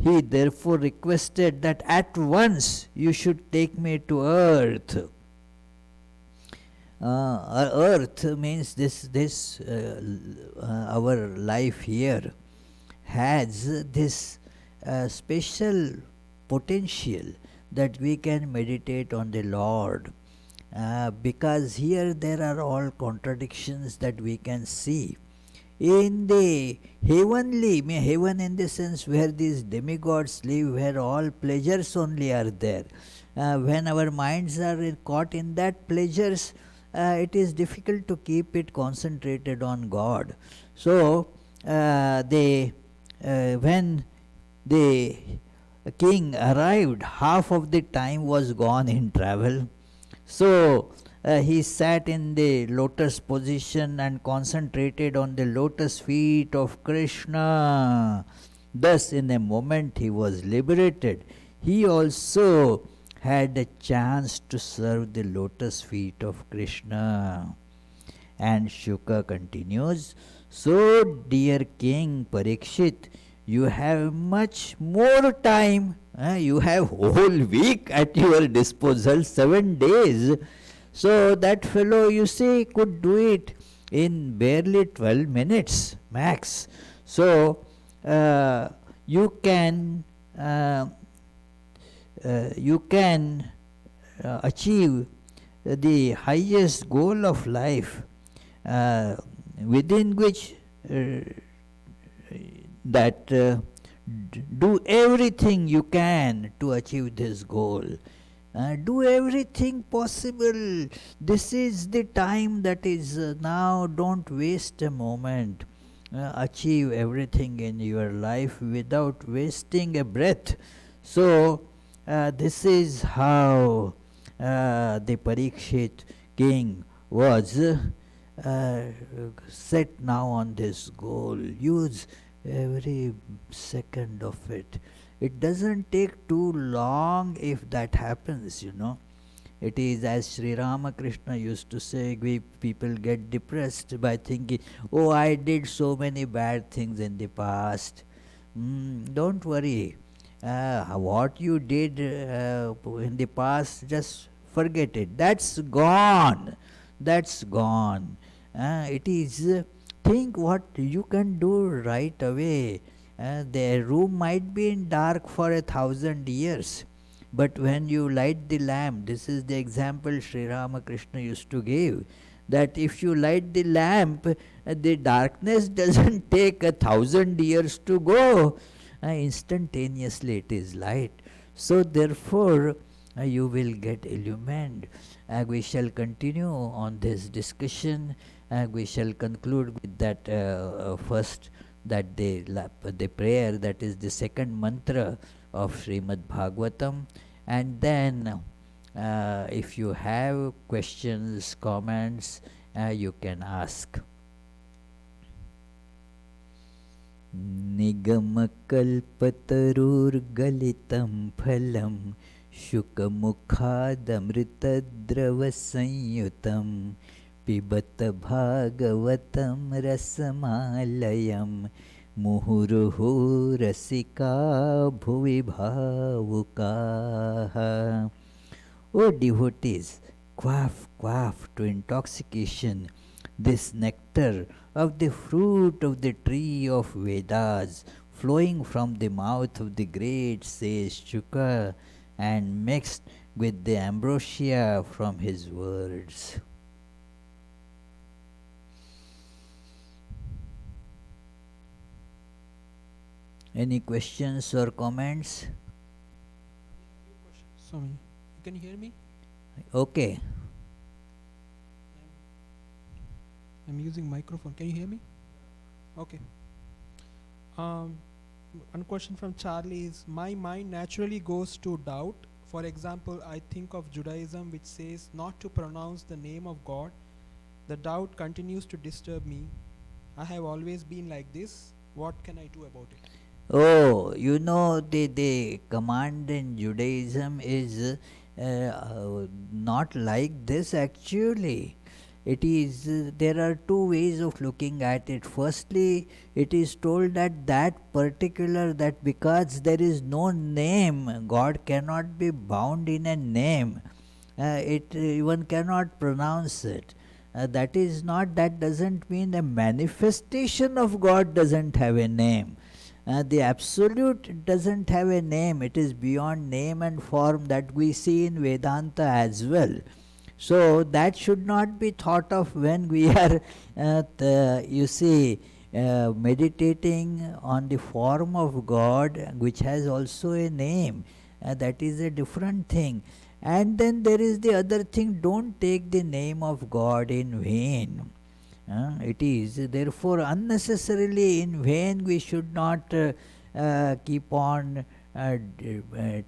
Speaker 1: He therefore requested that at once you should take me to earth. Earth means this our life here has this special potential that we can meditate on the Lord, because here there are all contradictions that we can see. In the heavenly, heaven in the sense where these demigods live, where all pleasures only are there. When our minds are caught in that pleasures, it is difficult to keep it concentrated on God. So, when the king arrived, half of the time was gone in travel. So, he sat in the lotus position and concentrated on the lotus feet of Krishna. Thus, in a moment, he was liberated. He also had a chance to serve the lotus feet of Krishna. And Shuka continues, so, dear King Parikshit, you have much more time. You have whole week at your disposal, 7 days. So that fellow, you see, could do it in barely 12 minutes max. So you can achieve the highest goal of life, within which do everything you can to achieve this goal. Do everything possible. This is the time that is now. Don't waste a moment. Achieve everything in your life without wasting a breath. So, this is how the Parikshit king was uh, set now on this goal. Use every second of it. It doesn't take too long if that happens, you know. It is as Sri Ramakrishna used to say, we people get depressed by thinking, oh, I did so many bad things in the past. Don't worry. What you did in the past, just forget it. That's gone. That's gone. It is think what you can do right away. The room might be in dark for 1,000 years, but when you light the lamp, this is the example Sri Ramakrishna used to give, that if you light the lamp, the darkness doesn't take 1,000 years to go. Instantaneously it is light. So therefore, you will get illumined. We shall continue on this discussion. We shall conclude with that first, that the prayer, that is the second mantra of Srimad Bhagavatam. And then if you have questions, comments, you can ask. Nigamakkalpatarurgalitam phalam शुकमुखादमृतद्रवसंयुतं पिबत भागवतं रसमालयं मुहुर्मुहुः रसिका भुवि भावुकाः. O devotees, quaff, quaff to intoxication this nectar of the fruit of the tree of Vedas, flowing from the mouth of the great sage Shuka and mixed with the ambrosia from his words. Any questions or comments?
Speaker 2: Swami, can you hear me?
Speaker 1: Okay.
Speaker 2: I'm using microphone. Can you hear me? Okay. One question from Charlie is, my mind naturally goes to doubt. For example, I think of Judaism, which says not to pronounce the name of God. The doubt continues to disturb me. I have always been like this. What can I do about it?
Speaker 1: Oh, you know, the command in Judaism is not like this actually. It is, there are two ways of looking at it. Firstly, it is told that that because there is no name, God cannot be bound in a name. One cannot pronounce it. That doesn't mean the manifestation of God doesn't have a name. The absolute doesn't have a name. It is beyond name and form, that we see in Vedanta as well. So that should not be thought of when we are, meditating on the form of God, which has also a name. That is a different thing. And then there is the other thing, don't take the name of God in vain. It is therefore unnecessarily in vain. We should not keep on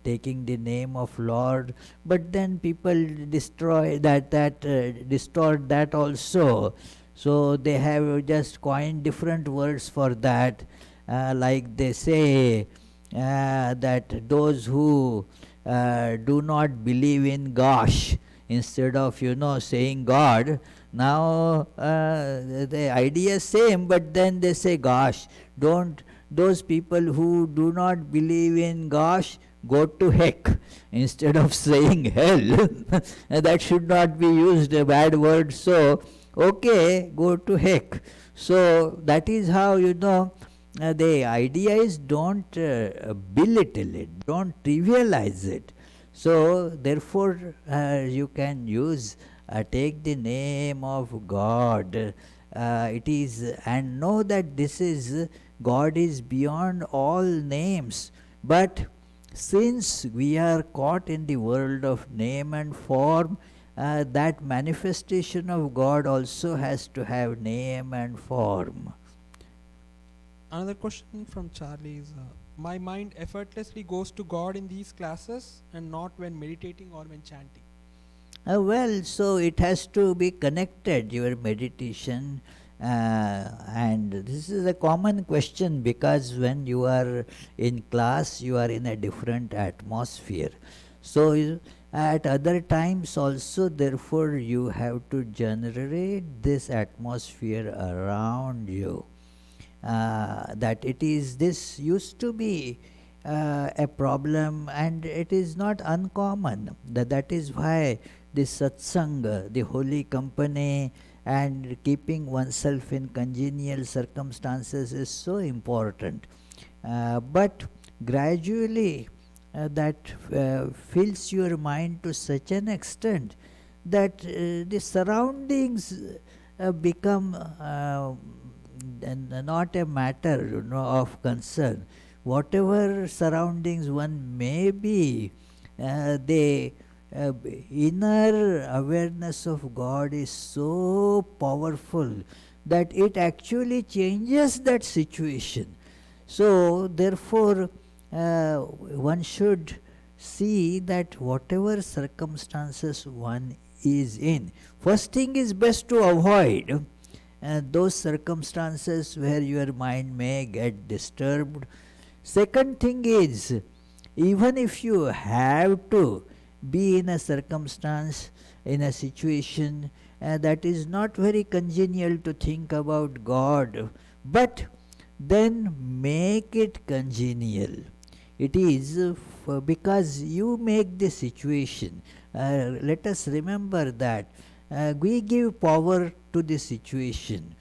Speaker 1: taking the name of Lord, but then people destroy distort that also. So they have just coined different words for that, like they say that those who do not believe in gosh, instead of saying God, now the idea is same, but then they say gosh. Don't Those people who do not believe in gosh, go to heck, instead of saying hell. That should not be used, a bad word. So okay, go to heck. So that is how the idea is, don't belittle it, don't trivialize it. So therefore you can use take the name of God. It is, and know that this is, God is beyond all names. But since we are caught in the world of name and form, that manifestation of God also has to have name and form.
Speaker 2: Another question from Charlie is, my mind effortlessly goes to God in these classes and not when meditating or when chanting.
Speaker 1: Well, so it has to be connected, your meditation. And this is a common question, because when you are in class, you are in a different atmosphere. So, at other times also, therefore, you have to generate this atmosphere around you. That it is, this used to be a problem, and it is not uncommon. That is why the satsang, the holy company, and keeping oneself in congenial circumstances is so important. But gradually, that fills your mind to such an extent that the surroundings become not a matter, of concern. Whatever surroundings one may be, the inner awareness of God is so powerful that it actually changes that situation. So, therefore, one should see that whatever circumstances one is in, first thing is best to avoid those circumstances where your mind may get disturbed. Second thing is, even if you have to be in a circumstance, in a situation that is not very congenial to think about God, but then make it congenial. It is because you make the situation. Let us remember that we give power to the situation.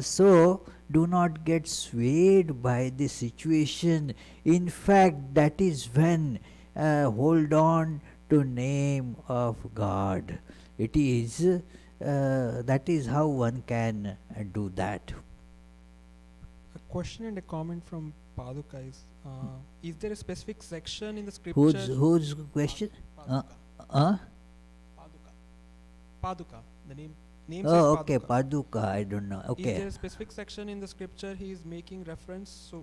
Speaker 1: So, do not get swayed by the situation. In fact, that is when hold on to name of God. It is that is how one can do that.
Speaker 2: A question and a comment from Paduka is there a specific section in the
Speaker 1: Whose
Speaker 2: scripture?
Speaker 1: question?
Speaker 2: Paduka.
Speaker 1: Uh?
Speaker 2: Paduka. Paduka. The name says
Speaker 1: Oh, okay,
Speaker 2: Paduka.
Speaker 1: Paduka. I don't know.
Speaker 2: Is
Speaker 1: Okay.
Speaker 2: there a specific section in the scripture he is making reference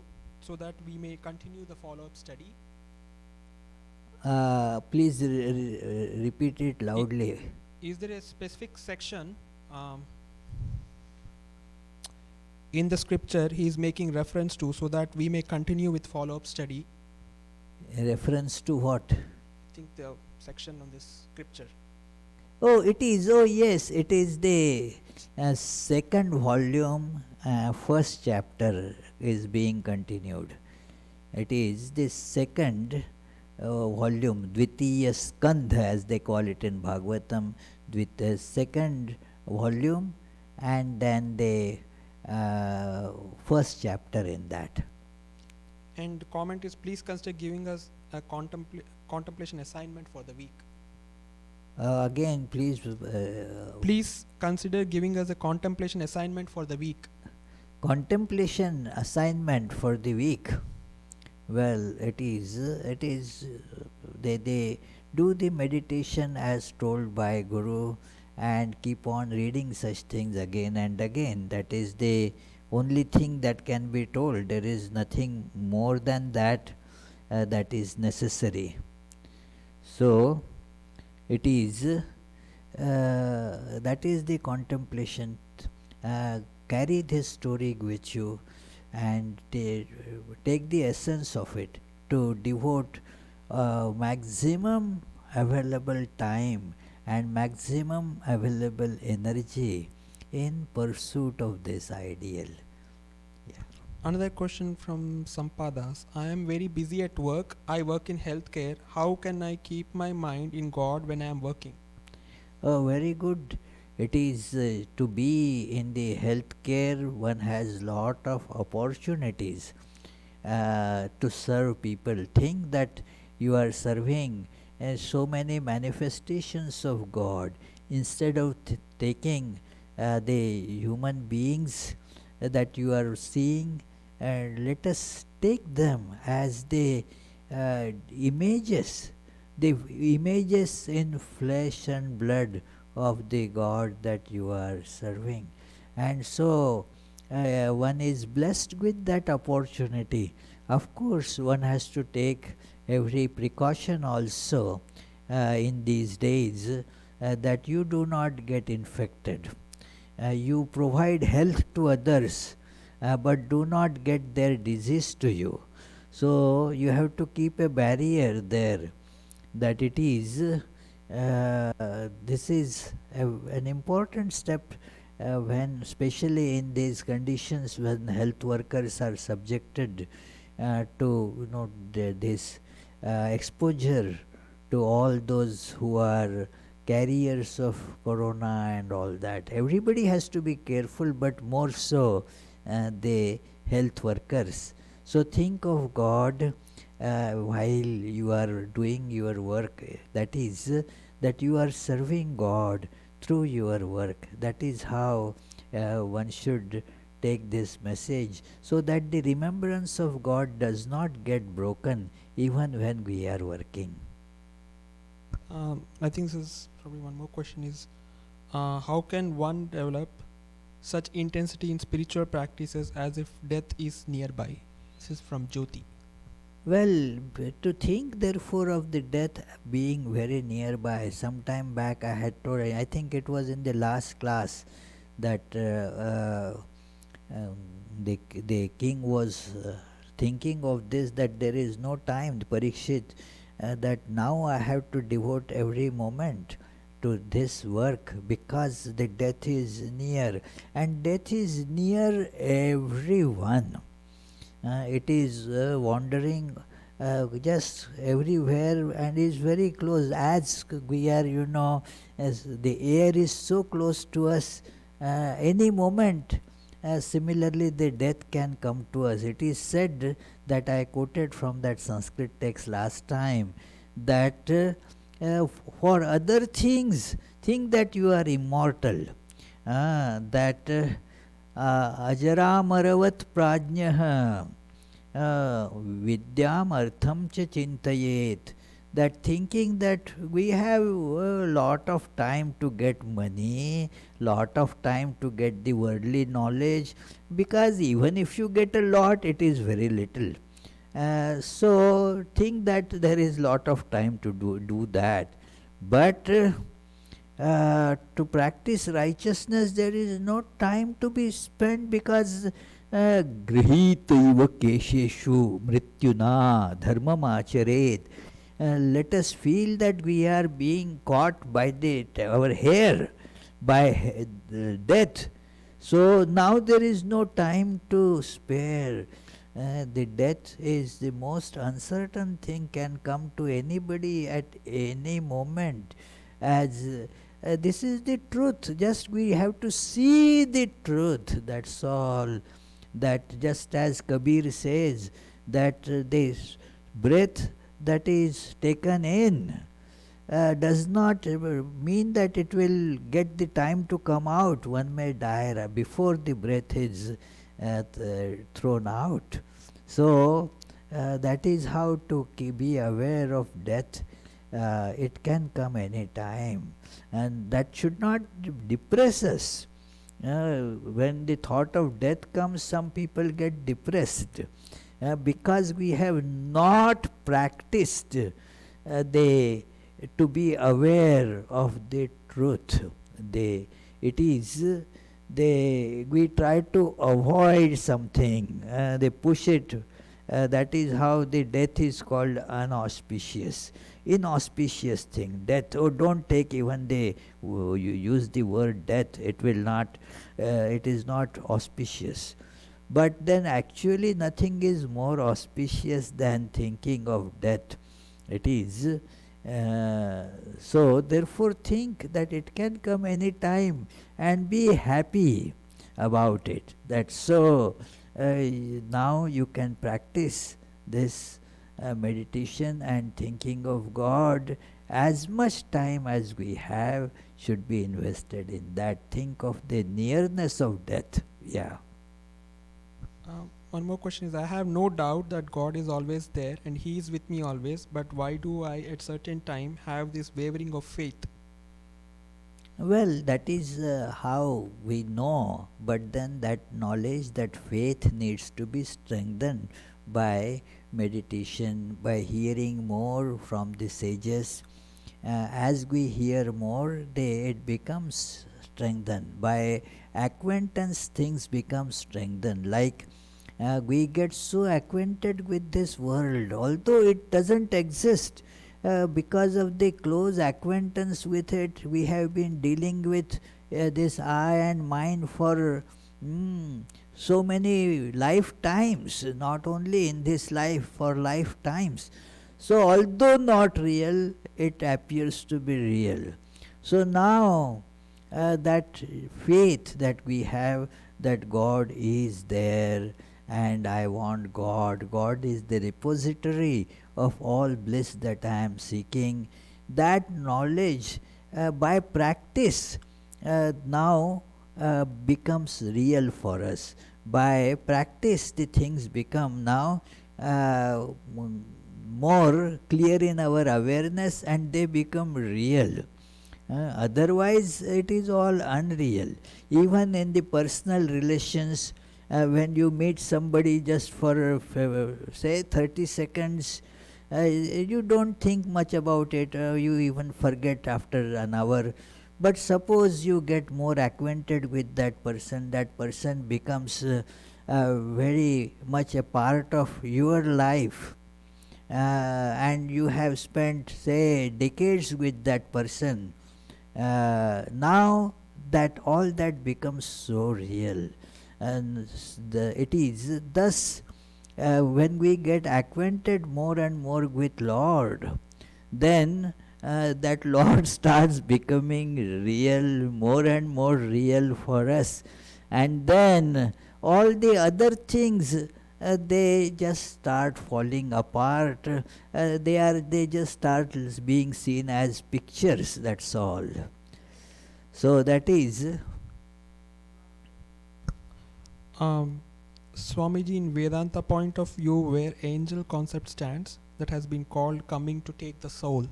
Speaker 2: so that we may continue the follow-up study?
Speaker 1: Please repeat it loudly.
Speaker 2: Is there a specific section in the scripture he is making reference to so that we may continue with follow-up study?
Speaker 1: Reference to what?
Speaker 2: I think the section on this scripture.
Speaker 1: Oh, it is. Oh, yes, it is the second volume, first chapter is being continued. It is the second volume, Dvitiya Skandha, as they call it in Bhagavatam, the second volume, and then the first chapter in that.
Speaker 2: And the comment is, please consider giving us a contemplation assignment for the week.
Speaker 1: Again, please.
Speaker 2: Please consider giving us a contemplation assignment for the week.
Speaker 1: Contemplation assignment for the week. Well, it is they do the meditation as told by Guru, and keep on reading such things again and again. That is the only thing that can be told. There is nothing more than that that is necessary. So, it is that is the contemplation. Carry this story with you, and take the essence of it to devote maximum available time and maximum available energy in pursuit of this ideal.
Speaker 2: Another question from Sampadas. I am very busy at work. I work in healthcare. How can I keep my mind in God when I am working?
Speaker 1: Oh, very good. It is to be in the healthcare, one has lot of opportunities to serve people. Think that you are serving so many manifestations of God. Instead of taking the human beings that you are seeing, let us take them as the images in flesh and blood of the God that you are serving. And so one is blessed with that opportunity. Of course, one has to take every precaution also in these days. that you do not get infected. You provide health to others, but do not get their disease to you. So you have to keep a barrier there, that it is this is an important step when, especially in these conditions when health workers are subjected to this exposure to all those who are carriers of corona and all that. Everybody has to be careful, but more so the health workers. So think of God while you are doing your work. That is, that you are serving God through your work. That is how one should take this message, so that the remembrance of God does not get broken even when we are working.
Speaker 2: I think this is probably one more question is, how can one develop such intensity in spiritual practices as if death is nearby? This is from Jyoti.
Speaker 1: Well, to think therefore of the death being very nearby, some time back I had told, I think it was in the last class, that the king was thinking of this, that there is no time, Parikshit, that now I have to devote every moment to this work because the death is near, and death is near everyone. It is wandering just everywhere and is very close. As we are, as the air is so close to us, any moment, similarly, the death can come to us. It is said that I quoted from that Sanskrit text last time, that for other things, think that you are immortal, that अजरामरवत् प्राज्ञः विद्याम अर्थम च चिंतयेत. That thinking that we have a lot of time to get money, lot of time to get the worldly knowledge, because even if you get a lot, it is very little. So think that there is lot of time to do that. But to practice righteousness, there is no time to be spent, because grihitaiva kesheshu mrityuna dharmam acharet. Let us feel that we are being caught by our hair by death. So now there is no time to spare. The death is the most uncertain thing, can come to anybody at any moment. As this is the truth, just we have to see the truth, that's all. That just as Kabir says, that this breath that is taken in does not mean that it will get the time to come out. One may die before the breath is thrown out. So that is how to be aware of death. It can come any time, and that should not depress us. When the thought of death comes, some people get depressed because we have not practiced to be aware of the truth. We try to avoid something, they push it. That is how the death is called inauspicious thing. Death, oh, don't take even you use the word death, it will not, it is not auspicious. But then actually nothing is more auspicious than thinking of death. It is. So therefore think that it can come any time and be happy about it. That's so now you can practice this meditation and thinking of God. As much time as we have should be invested in that. Think of the nearness of death. Yeah.
Speaker 2: One more question is, I have no doubt that God is always there and He is with me always, but why do I at certain time have this wavering of faith?
Speaker 1: Well, that is how we know, but then that knowledge, that faith needs to be strengthened by meditation, by hearing more from the sages, as we hear more, it becomes strengthened. By acquaintance, things become strengthened. Like we get so acquainted with this world, although it doesn't exist. Because of the close acquaintance with it, we have been dealing with this I and mine for so many lifetimes, not only in this life, for lifetimes. So, although not real, it appears to be real. So, now that faith that we have that God is there and I want God, God is the repository of all bliss that I am seeking, that knowledge by practice now becomes real for us. By practice, the things become now more clear in our awareness and they become real. Otherwise, it is all unreal. Even in the personal relations, when you meet somebody just for say 30 seconds, you don't think much about it, you even forget after an hour. But suppose you get more acquainted with that person becomes very much a part of your life, and you have spent, say, decades with that person. Now that all that becomes so real, and it is thus when we get acquainted more and more with Lord, then that Lord starts becoming real, more and more real for us, and then all the other things they just start falling apart. They just start being seen as pictures. That's all. So that is
Speaker 2: Swamiji, in Vedanta point of view, where angel concept stands, that has been called coming to take the soul.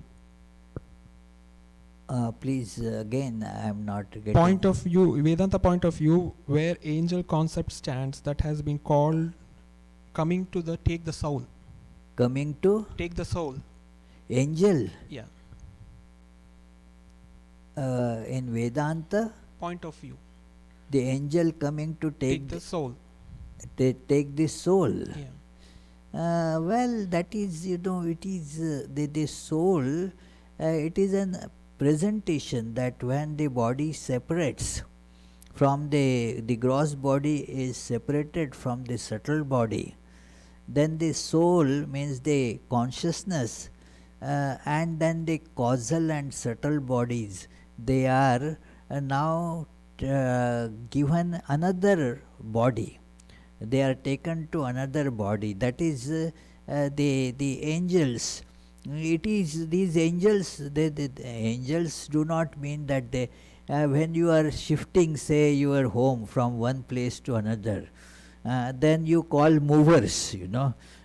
Speaker 1: please again, I am not getting.
Speaker 2: Point of view, Vedanta point of view, where angel concept stands, that has been called coming to the take the soul.
Speaker 1: Coming to
Speaker 2: Take the soul.
Speaker 1: angel.
Speaker 2: Yeah.
Speaker 1: In Vedanta,
Speaker 2: Point of view.
Speaker 1: the angel coming to
Speaker 2: Take the soul.
Speaker 1: take the soul.
Speaker 2: Yeah.
Speaker 1: Well, that is, it is the soul, it is a presentation that when the body separates from the gross body is separated from the subtle body, then the soul means the consciousness, and then the causal and subtle bodies, they are now given another body. They are taken to another body. That is the angels. It is these angels. The angels do not mean that they. When you are shifting, say, your home from one place to another, then you call movers.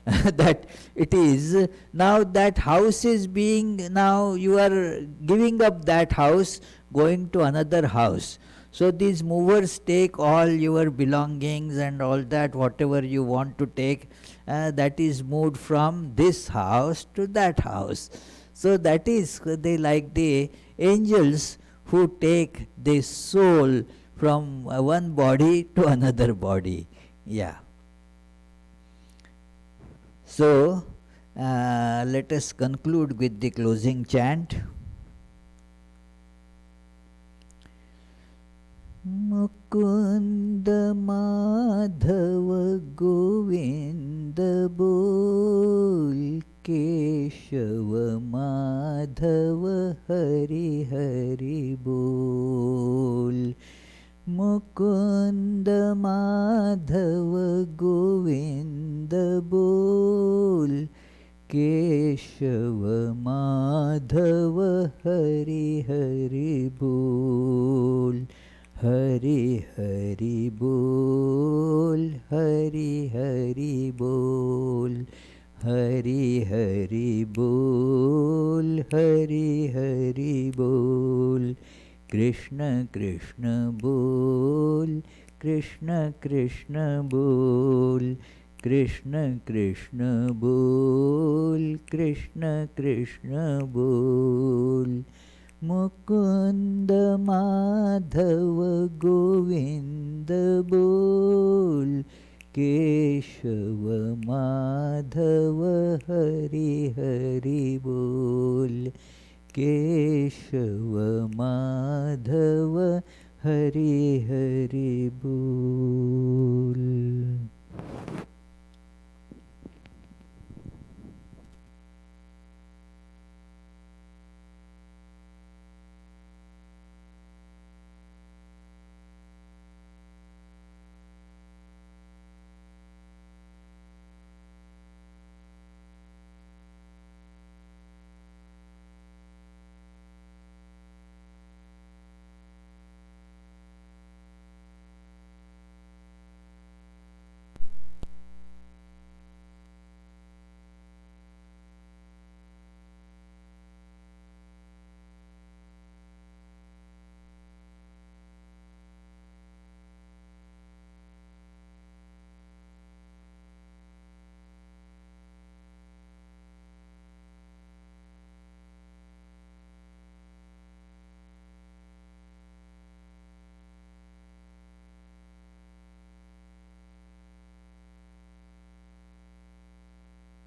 Speaker 1: That it is now that house is being, now you are giving up that house, going to another house. So these movers take all your belongings and all that, whatever you want to take, that is moved from this house to that house. So that is, they like the angels who take the soul from one body to another body. Yeah. So let us conclude with the closing chant. Mukunda Madhava Govinda Bol, Keshava Madhava Hari Hari Bol. Mukunda Madhava Govinda Bol, Keshava Madhava Hari Hari Bol. Hari Hari Bol, Hari Hari Bol, Hari Hari Bol, Hari Hari Bol. Krishna Krishna Bol, Krishna Krishna Bol, Krishna Krishna बोल, कृष्ण कृष्ण बोल, मुकुंद माधव गोविंद बोल, केशव माधव हरि हरि बोल, केशव माधव हरि हरि बोल।